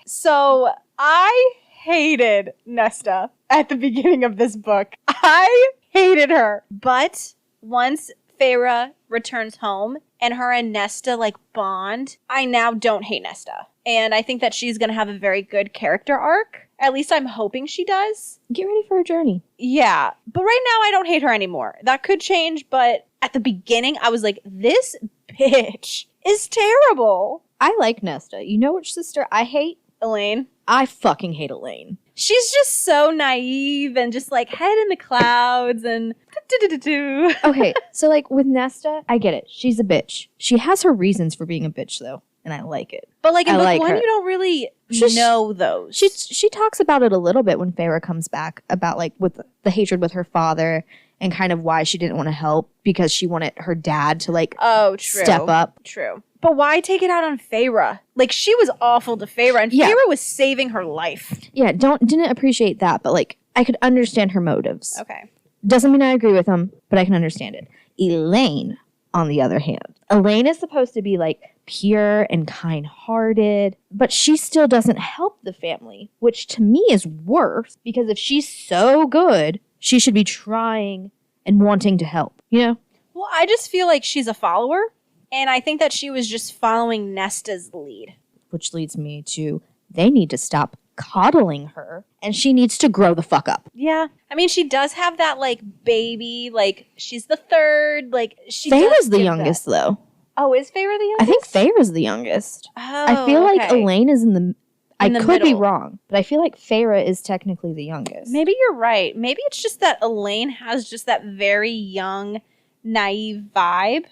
So I hated Nesta at the beginning of this book. I hated her. But once Faerie returns home and her and Nesta like bond, I now don't hate Nesta. And I think that she's going to have a very good character arc. At least I'm hoping she does. Get ready for a journey. Yeah. But right now I don't hate her anymore. That could change, but at the beginning I was like, this bitch is terrible. I like Nesta. You know which sister I hate? Elaine. I fucking hate Elaine. She's just so naive and just like head in the clouds and Okay, so like with Nesta, I get it. She's a bitch. She has her reasons for being a bitch though, and I like it. But like in book one, her. you don't really know those. She talks about it a little bit when Faerie comes back about like with the hatred with her father and kind of why she didn't want to help because she wanted her dad to like step up. True. But why take it out on Faerie? Like, she was awful to Faerie, and Faerie was saving her life. Yeah, didn't appreciate that, but like I could understand her motives. Okay. Doesn't mean I agree with them, but I can understand it. Elaine, on the other hand, Elaine is supposed to be like pure and kind-hearted, but she still doesn't help the family, which to me is worse because if she's so good, she should be trying and wanting to help, you know? Well, I just feel like she's a follower. And I think that she was just following Nesta's lead. Which leads me to, they need to stop coddling her, and she needs to grow the fuck up. Yeah. I mean, she does have that, like, baby, like, she's the third, like, she Fairie's the youngest, though. Oh, is Faerie the youngest? I think Fairie's the youngest. Oh, I feel like Elaine is in the I could middle. be wrong, but I feel like Faerie is technically the youngest. Maybe you're right. Maybe it's just that Elaine has just that very young, naive vibe.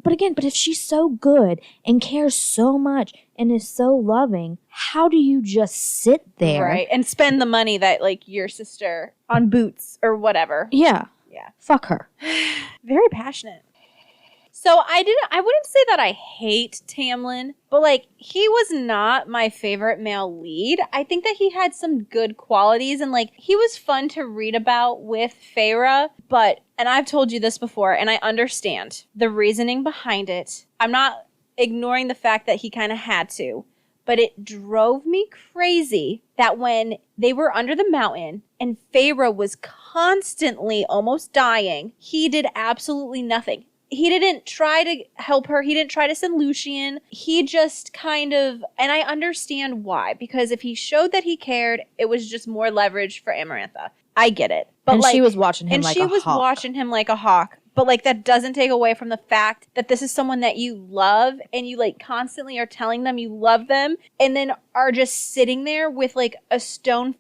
But again, if she's so good and cares so much and is so loving, how do you just sit there? Right, and spend the money that, like, your sister on boots or whatever. Yeah. Yeah. Fuck her. Very passionate. So I wouldn't say that I hate Tamlin, but like he was not my favorite male lead. I think that he had some good qualities and like he was fun to read about with Faerie, and I've told you this before and I understand the reasoning behind it. I'm not ignoring the fact that he kind of had to, but it drove me crazy that when they were under the mountain and Faerie was constantly almost dying, he did absolutely nothing. he didn't try to help her. He didn't try to send Lucian. He just kind of, and I understand why, because if he showed that he cared, it was just more leverage for Amarantha. I get it. But and she was watching him like a hawk. And she was watching him like a hawk. But, like, that doesn't take away from the fact that this is someone that you love and you, like, constantly are telling them you love them and then are just sitting there with, like, a stone.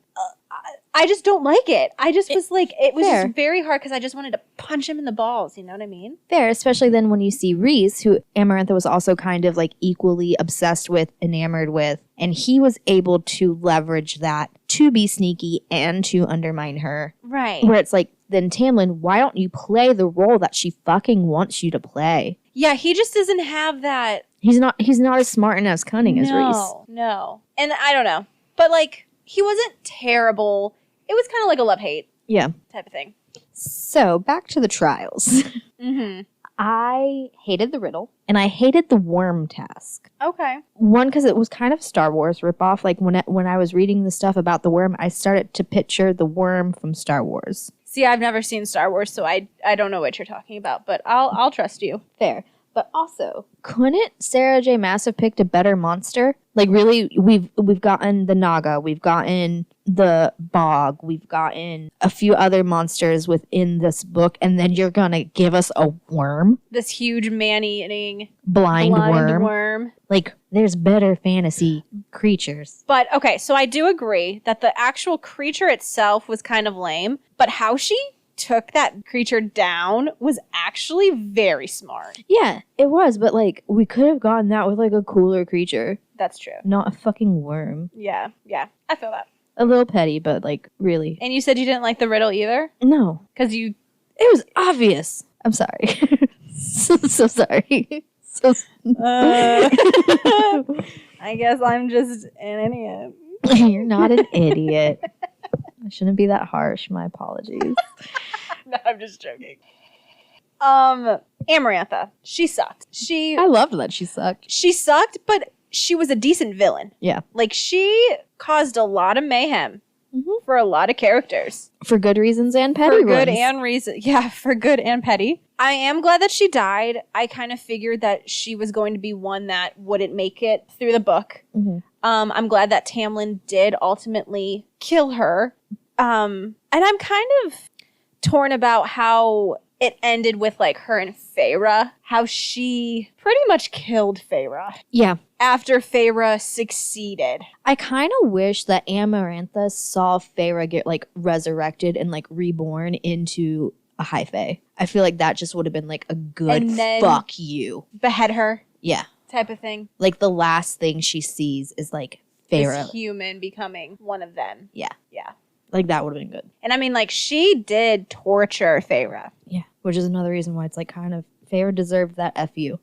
I just don't like it. I just was like, it was just very hard because I just wanted to punch him in the balls. You know what I mean? Fair, especially then when you see Rhys, who Amarantha was also kind of, like, equally obsessed with, enamored with, and he was able to leverage that to be sneaky and to undermine her. Right. Where it's like, then Tamlin, why don't you play the role that she fucking wants you to play? Yeah, he just doesn't have that. He's not as smart and as cunning as Rhys. No. And I don't know. But, like, he wasn't terrible. It was kind of like a love-hate. Yeah. Type of thing. So, back to the trials. Mm-hmm. I hated the riddle, and I hated the worm task. Okay. One, because it was kind of Star Wars ripoff. Like, when I was reading the stuff about the worm, I started to picture the worm from Star Wars. See, I've never seen Star Wars, so I don't know what you're talking about, but I'll trust you. Fair. But also, couldn't Sarah J. Maas have picked a better monster? Like, really, we've gotten the Naga, we've gotten the Bog, we've gotten a few other monsters within this book, and then you're gonna give us a worm? This huge man-eating blind worm. Like, there's better fantasy creatures. But, okay, so I do agree that the actual creature itself was kind of lame, but how she took that creature down was actually very smart. Yeah, it was, but, like, we could have gotten that with, like, a cooler creature. That's true. Not a fucking worm. Yeah, I feel that. A little petty, but, like, really. And you said you didn't like the riddle either? No. Because you... It was obvious. I'm sorry. so sorry. I guess I'm just an idiot. You're not an idiot. I shouldn't be that harsh. My apologies. No, I'm just joking. Amarantha. She sucked. I loved that she sucked. She sucked, but she was a decent villain. Yeah. Like, she caused a lot of mayhem for a lot of characters. For good reasons and petty ones. For good and reason. Yeah, for good and petty. I am glad that she died. I kind of figured that she was going to be one that wouldn't make it through the book. Mm-hmm. I'm glad that Tamlin did ultimately kill her. And I'm kind of torn about how it ended with, like, her and Faerie. How she pretty much killed Faerie. Yeah. After Faerie succeeded. I kind of wish that Amarantha saw Faerie get, like, resurrected and, like, reborn into a high fae. I feel like that just would have been, like, a good fuck you. Behead her. Yeah. Type of thing. Like, the last thing she sees is, like, Faerie. This human becoming one of them. Yeah. Yeah. Like, that would have been good. And I mean, like, she did torture Faerie. Yeah. Which is another reason why it's, like, kind of, Faerie deserved that FU.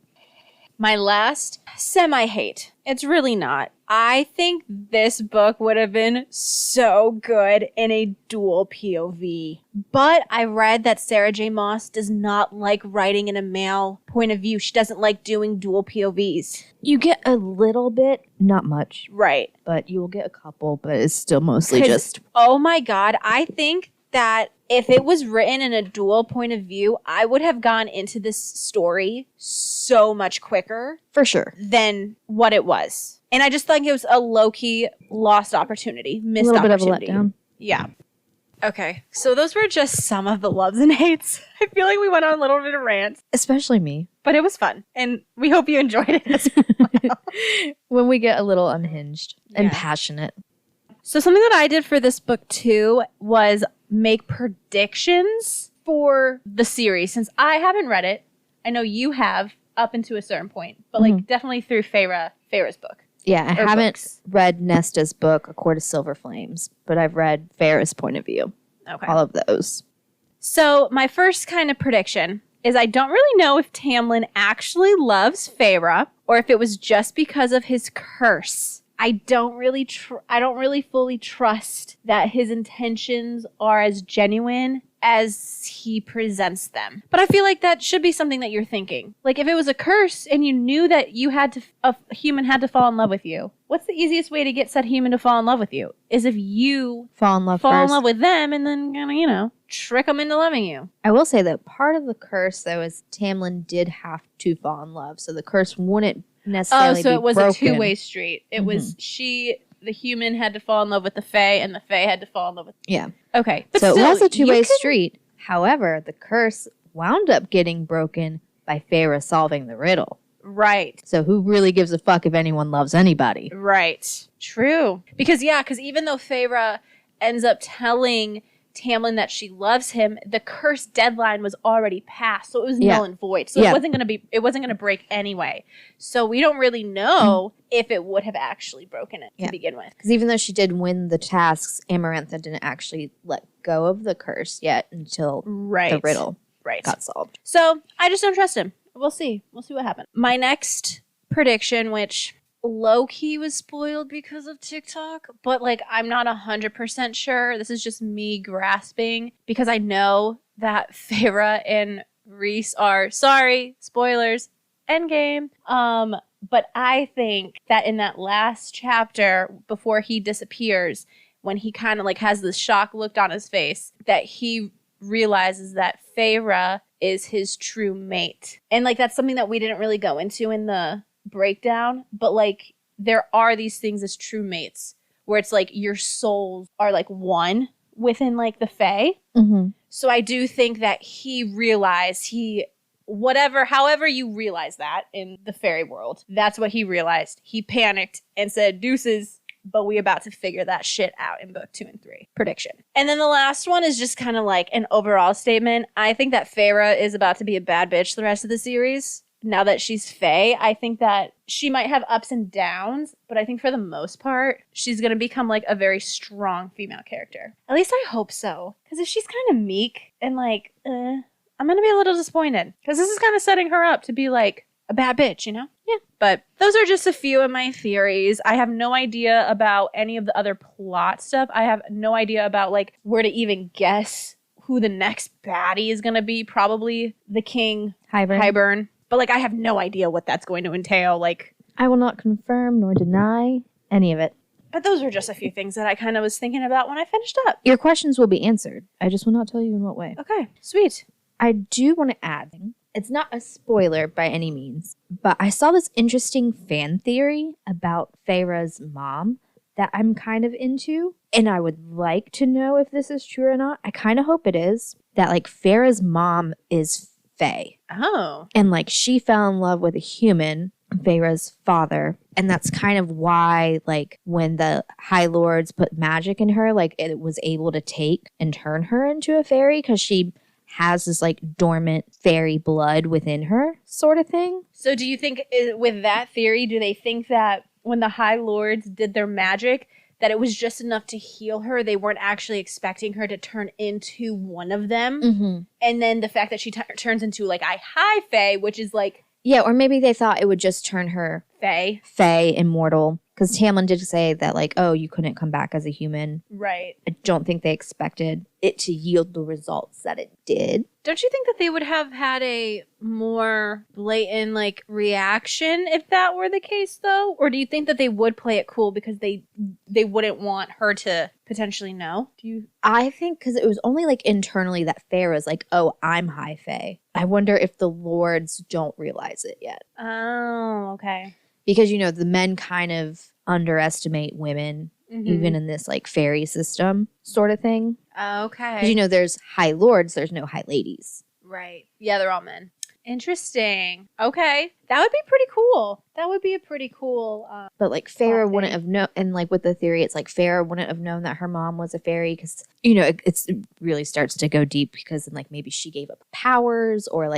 My last semi-hate. It's really not. I think this book would have been so good in a dual POV. But I read that Sarah J. Maas does not like writing in a male point of view. She doesn't like doing dual POVs. You get a little bit, not much. Right. But you will get a couple, but it's still mostly just... Oh my God, I think that if it was written in a dual point of view, I would have gone into this story so much quicker. For sure. Than what it was. And I just think it was a low-key lost opportunity. Missed opportunity. A little bit of a letdown. Yeah. Okay. So those were just some of the loves and hates. I feel like we went on a little bit of rants. Especially me. But it was fun. And we hope you enjoyed it as well. When we get a little unhinged and passionate. So something that I did for this book too was make predictions for the series. Since I haven't read it, I know you have up into a certain point, but like definitely through Faerie's book. Yeah, I haven't read Nesta's book, A Court of Silver Flames, but I've read Faerie's point of view. Okay. All of those. So my first kind of prediction is I don't really know if Tamlin actually loves Faerie or if it was just because of his curse. I don't really fully trust that his intentions are as genuine as he presents them. But I feel like that should be something that you're thinking. Like if it was a curse and you knew that a human had to fall in love with you, what's the easiest way to get said human to fall in love with you? Is if you fall in love with them and then kind of, trick them into loving you. I will say that part of the curse, though, is Tamlin did have to fall in love. So the curse wouldn't necessarily be broken. Oh, so it was a two-way street. It was the human had to fall in love with the Fae, and the Fae had to fall in love with... Yeah. Okay. But so still, it was a two-way street. However, the curse wound up getting broken by Feyre solving the riddle. Right. So who really gives a fuck if anyone loves anybody? Right. True. Because even though Feyre ends up telling Tamlin that she loves him, the curse deadline was already passed, so it was null and void. So it wasn't gonna break anyway. So we don't really know if it would have actually broken it to begin with. Because even though she did win the tasks, Amarantha didn't actually let go of the curse yet until the riddle got solved. So I just don't trust him. We'll see. We'll see what happens. My next prediction, which low-key was spoiled because of TikTok, but I'm not 100% sure. This is just me grasping because I know that Feyre and Rhys are, sorry, spoilers, endgame. But I think that in that last chapter before he disappears, when he kind of has this shock look on his face, that he realizes that Feyre is his true mate. And that's something that we didn't really go into in the breakdown, but there are these things as true mates where it's your souls are one within the Fae. So I do think that he realized however you realize that in the fairy world, that's what he realized. He panicked and said deuces, but we about to figure that shit out in book 2 and 3. Prediction. And then the last one is just kind of an overall statement. I think that Feyre is about to be a bad bitch the rest of the series. Now that she's Fae, I think that she might have ups and downs, but I think for the most part, she's going to become a very strong female character. At least I hope so. Because if she's kind of meek and I'm going to be a little disappointed. Because this is kind of setting her up to be a bad bitch, you know? Yeah. But those are just a few of my theories. I have no idea about any of the other plot stuff. I have no idea about where to even guess who the next baddie is going to be. Probably the King Hybern. But I have no idea what that's going to entail. I will not confirm nor deny any of it. But those were just a few things that I kind of was thinking about when I finished up. Your questions will be answered. I just will not tell you in what way. Okay, sweet. I do want to add, it's not a spoiler by any means, but I saw this interesting fan theory about Feyre's mom that I'm kind of into, and I would like to know if this is true or not. I kind of hope it is. That Feyre's mom is Fae. Oh. And she fell in love with a human, Feyre's father. And that's kind of why when the High Lords put magic in her, it was able to take and turn her into a fairy because she has this dormant fairy blood within her sort of thing. So do you think with that theory, do they think that when the High Lords did their magic, that it was just enough to heal her? They weren't actually expecting her to turn into one of them. Mm-hmm. And then the fact that she turns into a high fae, which is yeah, or maybe they thought it would just turn her fae immortal. Because Tamlin did say that oh, you couldn't come back as a human. Right. I don't think they expected it to yield the results that it did. Don't you think that they would have had a more blatant reaction if that were the case though? Or do you think that they would play it cool because they wouldn't want her to potentially know? I think because it was only internally that Feyre was oh, I'm high fae. I wonder if the lords don't realize it yet. Oh, okay. Because, the men kind of underestimate women, even in this, fairy system sort of thing. Okay. Because, there's high lords, there's no high ladies. Right. Yeah, they're all men. Interesting. Okay. That would be pretty cool. That would be a pretty cool... but, Feyre wouldn't have known... And, with the theory, it's Feyre wouldn't have known that her mom was a fairy because, it really starts to go deep because then, maybe she gave up powers or,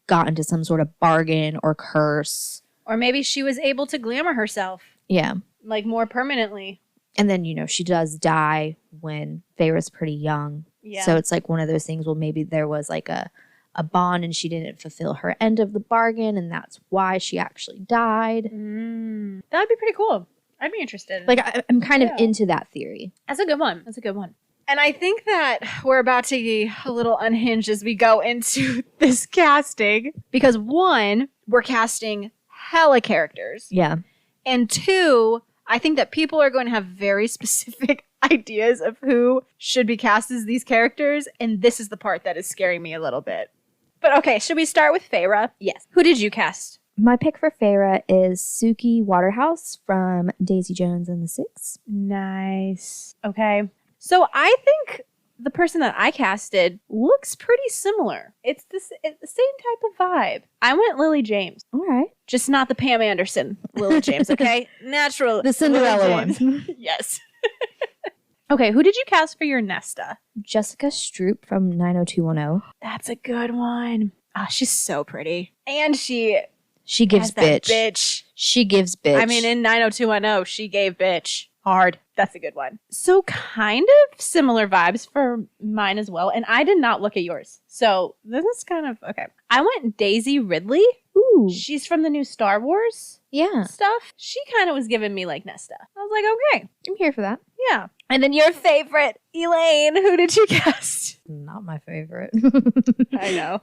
got into some sort of bargain or curse. Or maybe she was able to glamour herself. Yeah. More permanently. And then, she does die when Feyre's pretty young. Yeah. So it's one of those things, well, maybe there was a bond and she didn't fulfill her end of the bargain and that's why she actually died. That would be pretty cool. I'd be interested. I'm kind of into that theory. That's a good one. And I think that we're about to be a little unhinged as we go into this casting. Because one, we're casting hella characters. Yeah. And two, I think that people are going to have very specific ideas of who should be cast as these characters. And this is the part that is scaring me a little bit. But okay, should we start with Faerie? Yes. Who did you cast? My pick for Faerie is Suki Waterhouse from Daisy Jones and the Six. Nice. Okay. So I think the person that I casted looks pretty similar. It's the same type of vibe. I went Lily James. All right. Just not the Pam Anderson Lily James, okay? Natural. The Cinderella Lily James. one. Yes. Okay, who did you cast for your Nesta? Jessica Stroop from 90210. That's a good one. Ah, she's so pretty. And she gives has that bitch. bitch. She gives bitch. I mean, in 90210, she gave bitch. Hard. That's a good one. So kind of similar vibes for mine as well. And I did not look at yours. So this is kind of, okay. I went Daisy Ridley. Ooh. She's from the new Star Wars Yeah. stuff. She kind of was giving me like Nesta. I was like, okay. I'm here for that. Yeah. And then your favorite, Elaine. Who did you cast? Not my favorite. I know.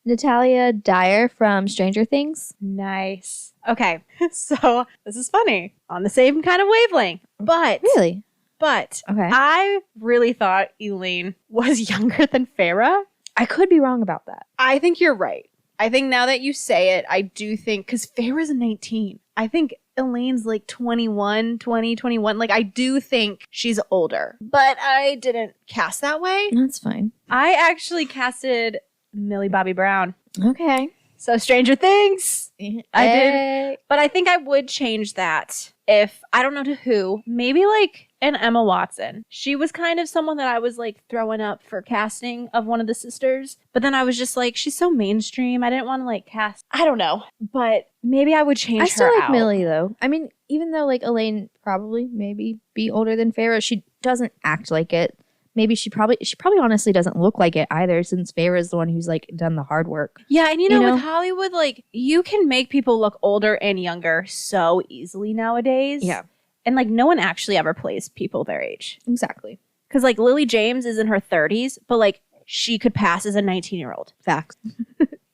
Natalia Dyer from Stranger Things. Nice. Okay. So this is funny. On the same kind of wavelength. But. Really? But. Okay. I really thought Elaine was younger than Faerie. I could be wrong about that. I think you're right. I think now that you say it, I do think, because Faerie's 19. I think Elaine's like 21. Like, I do think she's older. But I didn't cast that way. That's fine. I actually casted Millie Bobby Brown. Okay. So Stranger Things. I did. Hey. But I think I would change that if, I don't know to who, maybe like an Emma Watson. She was kind of someone that I was like throwing up for casting of one of the sisters. But then I was just like, she's so mainstream. I didn't want to like cast, I don't know. But maybe I would change her I still like out. Millie though. I mean, even though like Elaine probably maybe be older than Faerie, she doesn't act like it. Maybe she probably honestly doesn't look like it either, since Faerie's the one who's like done the hard work. Yeah, and you know, with Hollywood, like you can make people look older and younger so easily nowadays. Yeah. And like no one actually ever plays people their age. Exactly. Because like Lily James is in her 30s, but like she could pass as a 19-year-old. Facts.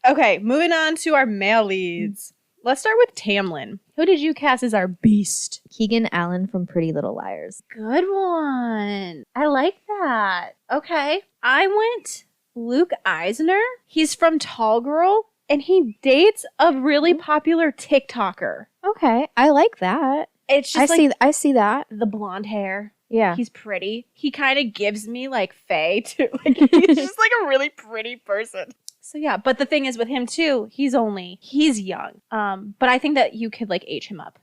Okay, moving on to our male leads. Let's start with Tamlin. Who did you cast as our beast? Keegan Allen from Pretty Little Liars. Good one. I like that. Okay. I went Luke Eisner. He's from Tall Girl, and he dates a really popular TikToker. Okay, I like that. It's just I see that. the blonde hair. Yeah. He's pretty. He kind of gives me like Faye too. Like he's just like a really pretty person. So yeah, but the thing is with him too, he's young. But I think that you could like age him up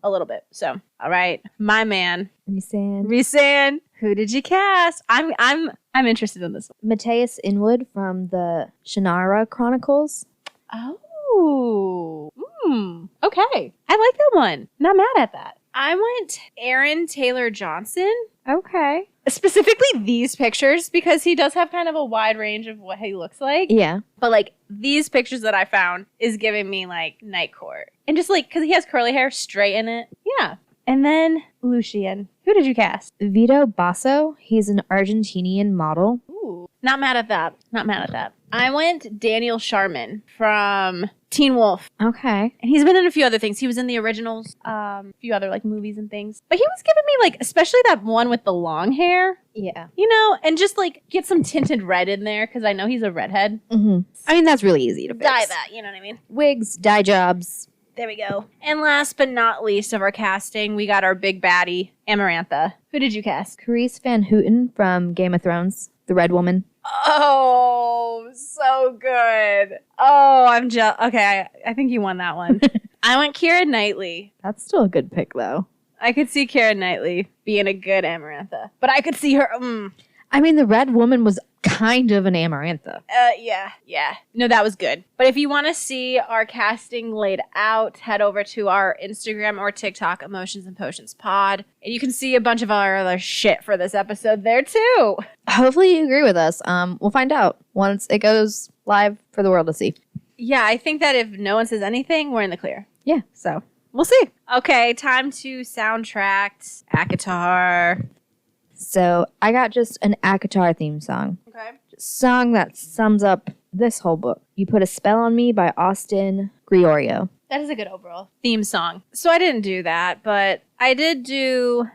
a little bit. So, all right, my man, Rhysand. Who did you cast? I'm interested in this one. Matthias Inwood from the Shannara Chronicles. Oh, okay. I like that one. Not mad at that. I went Aaron Taylor Johnson. Okay. Specifically these pictures, because he does have kind of a wide range of what he looks like. Yeah. But like these pictures that I found is giving me like Night Court. And just like, because he has curly hair, straight in it. Yeah. And then Lucian. Who did you cast? Vito Basso. He's an Argentinian model. Ooh. Not mad at that. Not mad at that. I went Daniel Sharman from Teen Wolf. Okay. And he's been in a few other things. He was in the originals, a few other like movies and things. But he was giving me like, especially that one with the long hair. Yeah. You know, and just like get some tinted red in there because I know he's a redhead. Mm-hmm. I mean, that's really easy to fix. Dye that, you know what I mean? Wigs, dye jobs. There we go. And last but not least of our casting, we got our big baddie, Amarantha. Who did you cast? Carice Van Houten from Game of Thrones, the Red Woman. Oh, so good. Oh, I'm just okay. I think you won that one. I went Keira Knightley. That's still a good pick, though. I could see Keira Knightley being a good Amarantha, but I could see her. I mean, the Red Woman was kind of an Amarantha. Yeah. No, that was good. But if you want to see our casting laid out, head over to our Instagram or TikTok, Emotions and Potions Pod, and you can see a bunch of our other shit for this episode there too. Hopefully you agree with us. We'll find out once it goes live for the world to see. Yeah, I think that if no one says anything, we're in the clear. Yeah. So we'll see. Okay, time to soundtrack ACOTAR. So I got just an ACOTAR theme song. Okay. Song that sums up this whole book. You Put a Spell on Me by Austin Griorio. That is a good overall theme song. So I didn't do that, but I did do...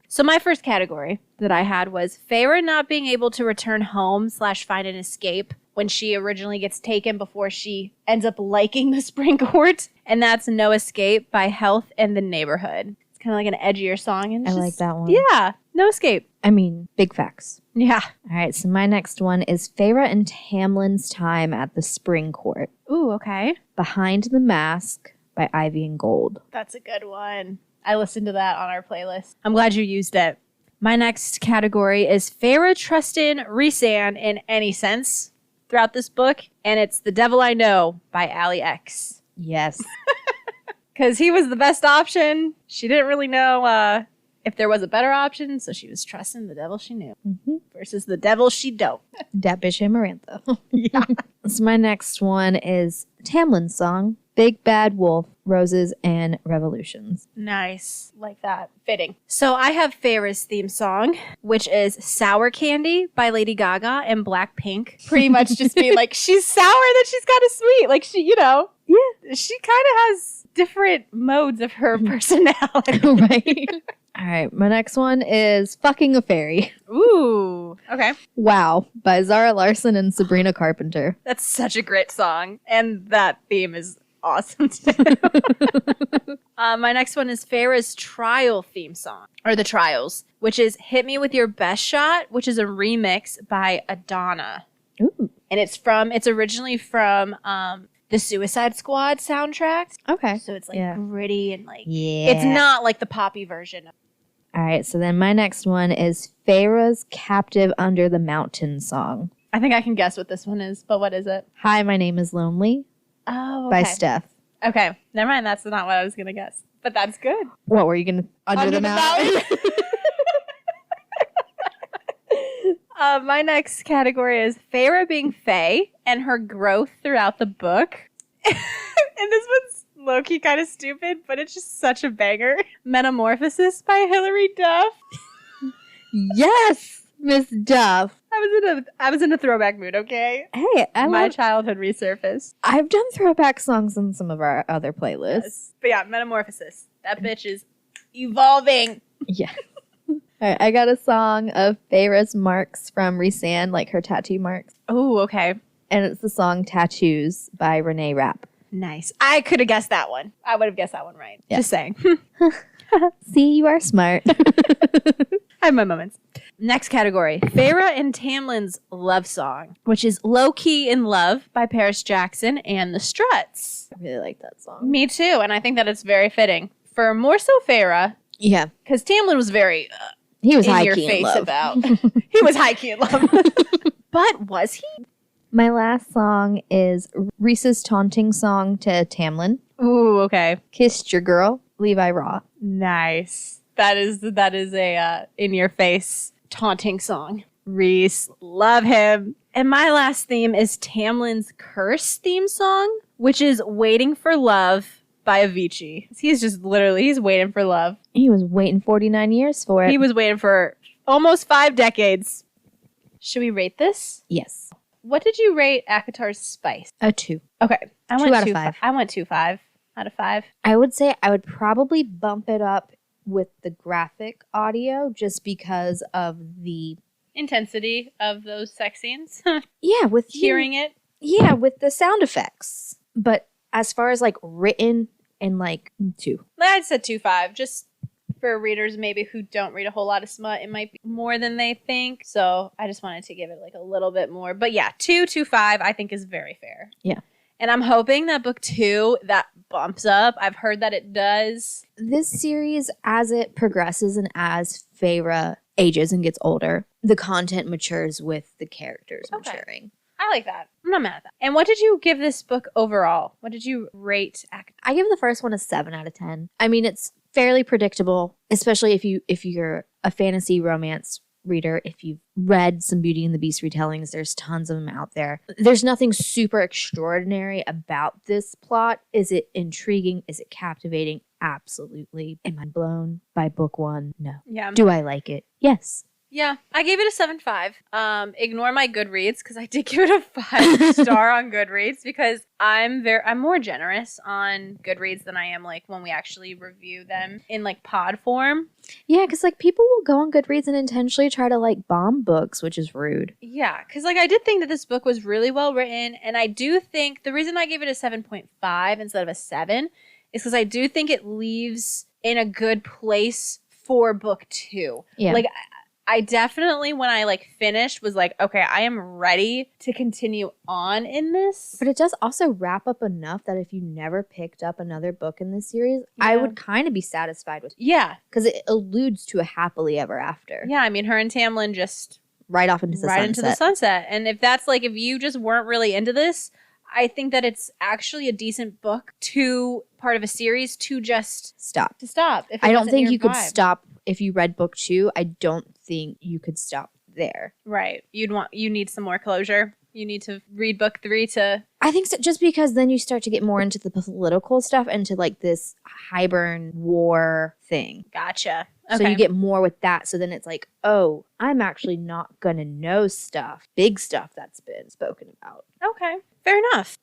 So my first category that I had was Faerie not being able to return home / find an escape when she originally gets taken before she ends up liking the spring court. And that's No Escape by Health and the Neighborhood. It's kind of like an edgier song. And I like that one. Yeah, No Escape. I mean, big facts. Yeah. All right, so my next one is Faerie and Tamlin's Time at the Spring Court. Ooh, okay. Behind the Mask by Ivy and Gold. That's a good one. I listened to that on our playlist. I'm glad you used it. My next category is Faerie trusting Rhysand in any sense throughout this book, and it's The Devil I Know by Allie X. Yes. Because he was the best option. She didn't really know if there was a better option, so she was trusting the devil she knew versus the devil she don't. Dat bitch Amarantha. Yeah. So my next one is Tamlin's song, Big Bad Wolf, Roses and Revolutions. Nice. Like that. Fitting. So I have Faerie's theme song, which is Sour Candy by Lady Gaga and Blackpink. Pretty much just being like, she's sour, then she's kind of sweet. Like she, yeah, she kind of has different modes of her personality. Right. All right. My next one is Fucking a Fairy. Ooh. Okay. Wow by Zara Larson and Sabrina Carpenter. That's such a great song. And that theme is awesome too. My next one is Faerie's Trial theme song, or The Trials, which is Hit Me With Your Best Shot, which is a remix by Adana. Ooh. And it's originally from the Suicide Squad soundtrack. Okay. So it's like gritty and like, yeah. it's not like the poppy version. All right. So then my next one is Faerie's Captive Under the Mountain song. I think I can guess what this one is, but what is it? Hi, My Name is Lonely. Oh, okay. By Steph. Okay. Never mind. That's not what I was going to guess, but that's good. What were you going to? Under the Mountain? My next category is Faerie being Fae and her growth throughout the book. And this one's low-key kind of stupid, but it's just such a banger. Metamorphosis by Hilary Duff. Yes, Miss Duff. I was in a throwback mood, okay? Hey, my childhood resurfaced. I've done throwback songs in some of our other playlists. Yes. But yeah, Metamorphosis. That bitch is evolving. Yeah. All right, I got a song of Faerie's marks from Rhysand, like her tattoo marks. Oh, okay. And it's the song Tattoos by Renee Rapp. Nice. I could have guessed that one. I would have guessed that one right. Yeah. Just saying. See, you are smart. I have my moments. Next category. Faerie and Tamlin's love song, which is Low Key in Love by Paris Jackson and the Struts. I really like that song. Me too. And I think that it's very fitting for more so Faerie. Yeah. Because Tamlin was very he was in high your key face in love. about. He was high key in love. But was he? My last song is Reese's taunting song to Tamlin. Ooh, okay. Kissed Your Girl, Levi Raw. Nice. That is a in your face taunting song. Reese, love him. And my last theme is Tamlin's Curse theme song, which is Waiting for Love by Avicii. He's waiting for love. He was waiting 49 years for it. He was waiting for almost 5 decades. Should we rate this? Yes. What did you rate ACOTAR's Spice? A 2. Okay. I 2 went out of 5. I went 2.5 out of 5. I would say I would probably bump it up with the graphic audio just because of the intensity of those sex scenes. Yeah, with hearing it. Yeah, with the sound effects. But as far as like written and like 2. I said 2.5 just for readers maybe who don't read a whole lot of smut. It might be more than they think. So I just wanted to give it like a little bit more. But yeah, 2.5 I think is very fair. Yeah. And I'm hoping that book 2 that bumps up. I've heard that it does. This series, as it progresses and as Faerie ages and gets older, the content matures with the characters maturing. I like that. I'm not mad at that. And what did you give this book overall? What did you rate? I give the first one a 7 out of 10. I mean, it's fairly predictable, especially if you're a fantasy romance reader. If you've read some Beauty and the Beast retellings, there's tons of them out there. There's nothing super extraordinary about this plot. Is it intriguing? Is it captivating? Absolutely. Am I blown by book 1? No. Yeah. Do I like it? Yes. Yeah, I gave it a 7.5. Ignore my Goodreads because I did give it a 5-star on Goodreads because I'm more generous on Goodreads than I am like when we actually review them in like pod form. Yeah, because like people will go on Goodreads and intentionally try to like bomb books, which is rude. Yeah, because like I did think that this book was really well written, and I do think the reason I gave it a 7.5 instead of a 7 is because I do think it leaves in a good place for book 2. Yeah. Like I definitely, when I like finished, was like, okay, I am ready to continue on in this. But it does also wrap up enough that if you never picked up another book in this series, I would kind of be satisfied with it. Yeah. Because it alludes to a happily ever after. Yeah, I mean, her and Tamlin just... Right off into the sunset. Right into the sunset. And if that's like, if you just weren't really into this, I think that it's actually a decent book to part of a series to just... Stop. To stop. If I don't think you could stop if you read book 2. I don't think you could stop there. Right. You need some more closure. You need to read book 3 to... I think so, just because then you start to get more into the political stuff and to like this Hybern war thing. Gotcha. Okay. So you get more with that. So then it's like, oh, I'm actually not going to know stuff, big stuff that's been spoken about. Okay. Fair enough.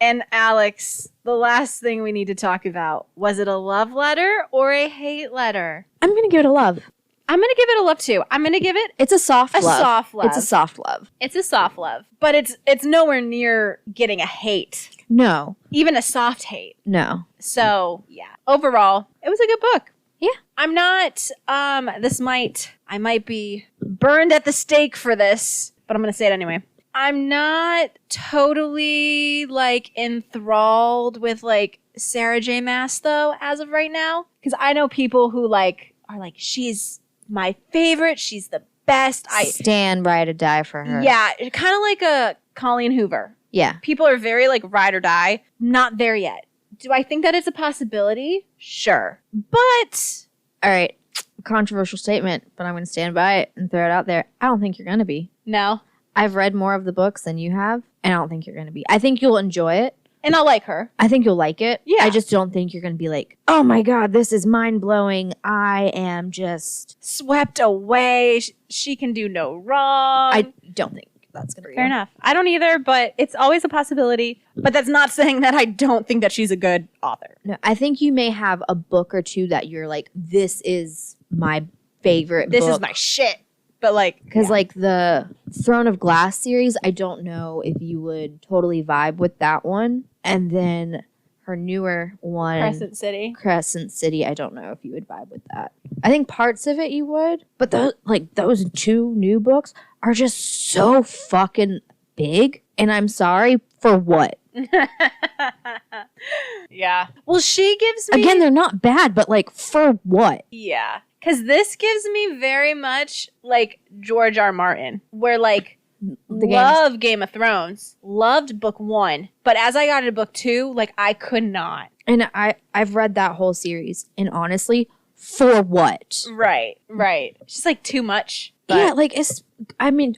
And Alex, the last thing we need to talk about, was it a love letter or a hate letter? I'm going to give it a love. I'm going to give it a love too. I'm going to give it It's a soft love. soft love. It's a soft love. It's a soft love. But it's nowhere near getting a hate. No. Even a soft hate. No. So, yeah. Overall, it was a good book. Yeah. I'm not, I might be burned at the stake for this, but I'm going to say it anyway. I'm not totally, like, enthralled with, like, Sarah J. Maas, though, as of right now. Because I know people who, like, are like, she's my favorite. She's the best. I stand ride or die for her. Yeah. Kind of like a Colleen Hoover. Yeah. People are very, like, ride or die. Not there yet. Do I think that it's a possibility? Sure. But... All right. Controversial statement, but I'm going to stand by it and throw it out there. I don't think you're going to be. No. I've read more of the books than you have, and I don't think you're going to be. I think you'll enjoy it. And I'll like her. I think you'll like it. Yeah. I just don't think you're going to be like, oh my God, this is mind-blowing. I am just swept away. She can do no wrong. I don't think that's going to be fair enough. I don't either, but it's always a possibility. But that's not saying that I don't think that she's a good author. No, I think you may have a book or two that you're like, this is my favorite book. This is my shit. But like... Because like the Throne of Glass series, I don't know if you would totally vibe with that one. And then her newer one... Crescent City, I don't know if you would vibe with that. I think parts of it you would. But those 2 new books are just so fucking big. And I'm sorry, for what? Yeah. Well, she gives me... Again, they're not bad, but like, for what? Yeah. Because this gives me very much like George R. Martin, where like, love Game of Thrones, loved book 1, but as I got into book 2, like I could not. And I've read that whole series, and honestly, for what? Right. It's just like too much. But. Yeah, like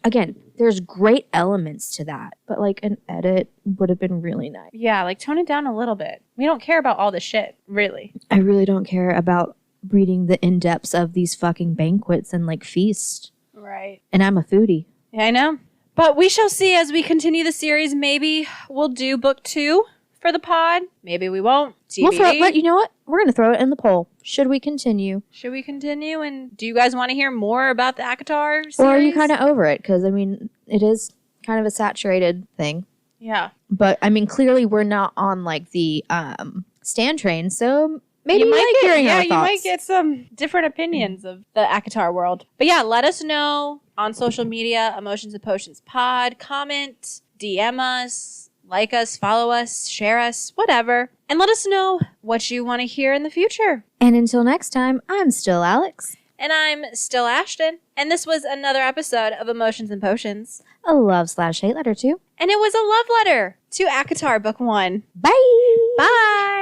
again, there's great elements to that, but like an edit would have been really nice. Yeah, like tone it down a little bit. We don't care about all this shit, really. I really don't care about reading the in-depths of these fucking banquets and like feasts. Right. And I'm a foodie. Yeah, I know. But we shall see as we continue the series. Maybe we'll do book 2 for the pod. Maybe we won't. TBD. But you know what? We're going to throw it in the poll. Should we continue? And do you guys want to hear more about the ACOTAR series? Or are you kind of over it? Because, I mean, it is kind of a saturated thing. Yeah. But, I mean, clearly we're not on, like, the Stan train, so... Maybe you might hearing our thoughts. You might get some different opinions of the ACOTAR world. But yeah, let us know on social media, Emotions and Potions Pod. Comment, DM us, like us, follow us, share us, whatever. And let us know what you want to hear in the future. And until next time, I'm still Alex. And I'm still Ashton. And this was another episode of Emotions and Potions. A love/hate letter too. And it was a love letter to ACOTAR Book 1. Bye! Bye!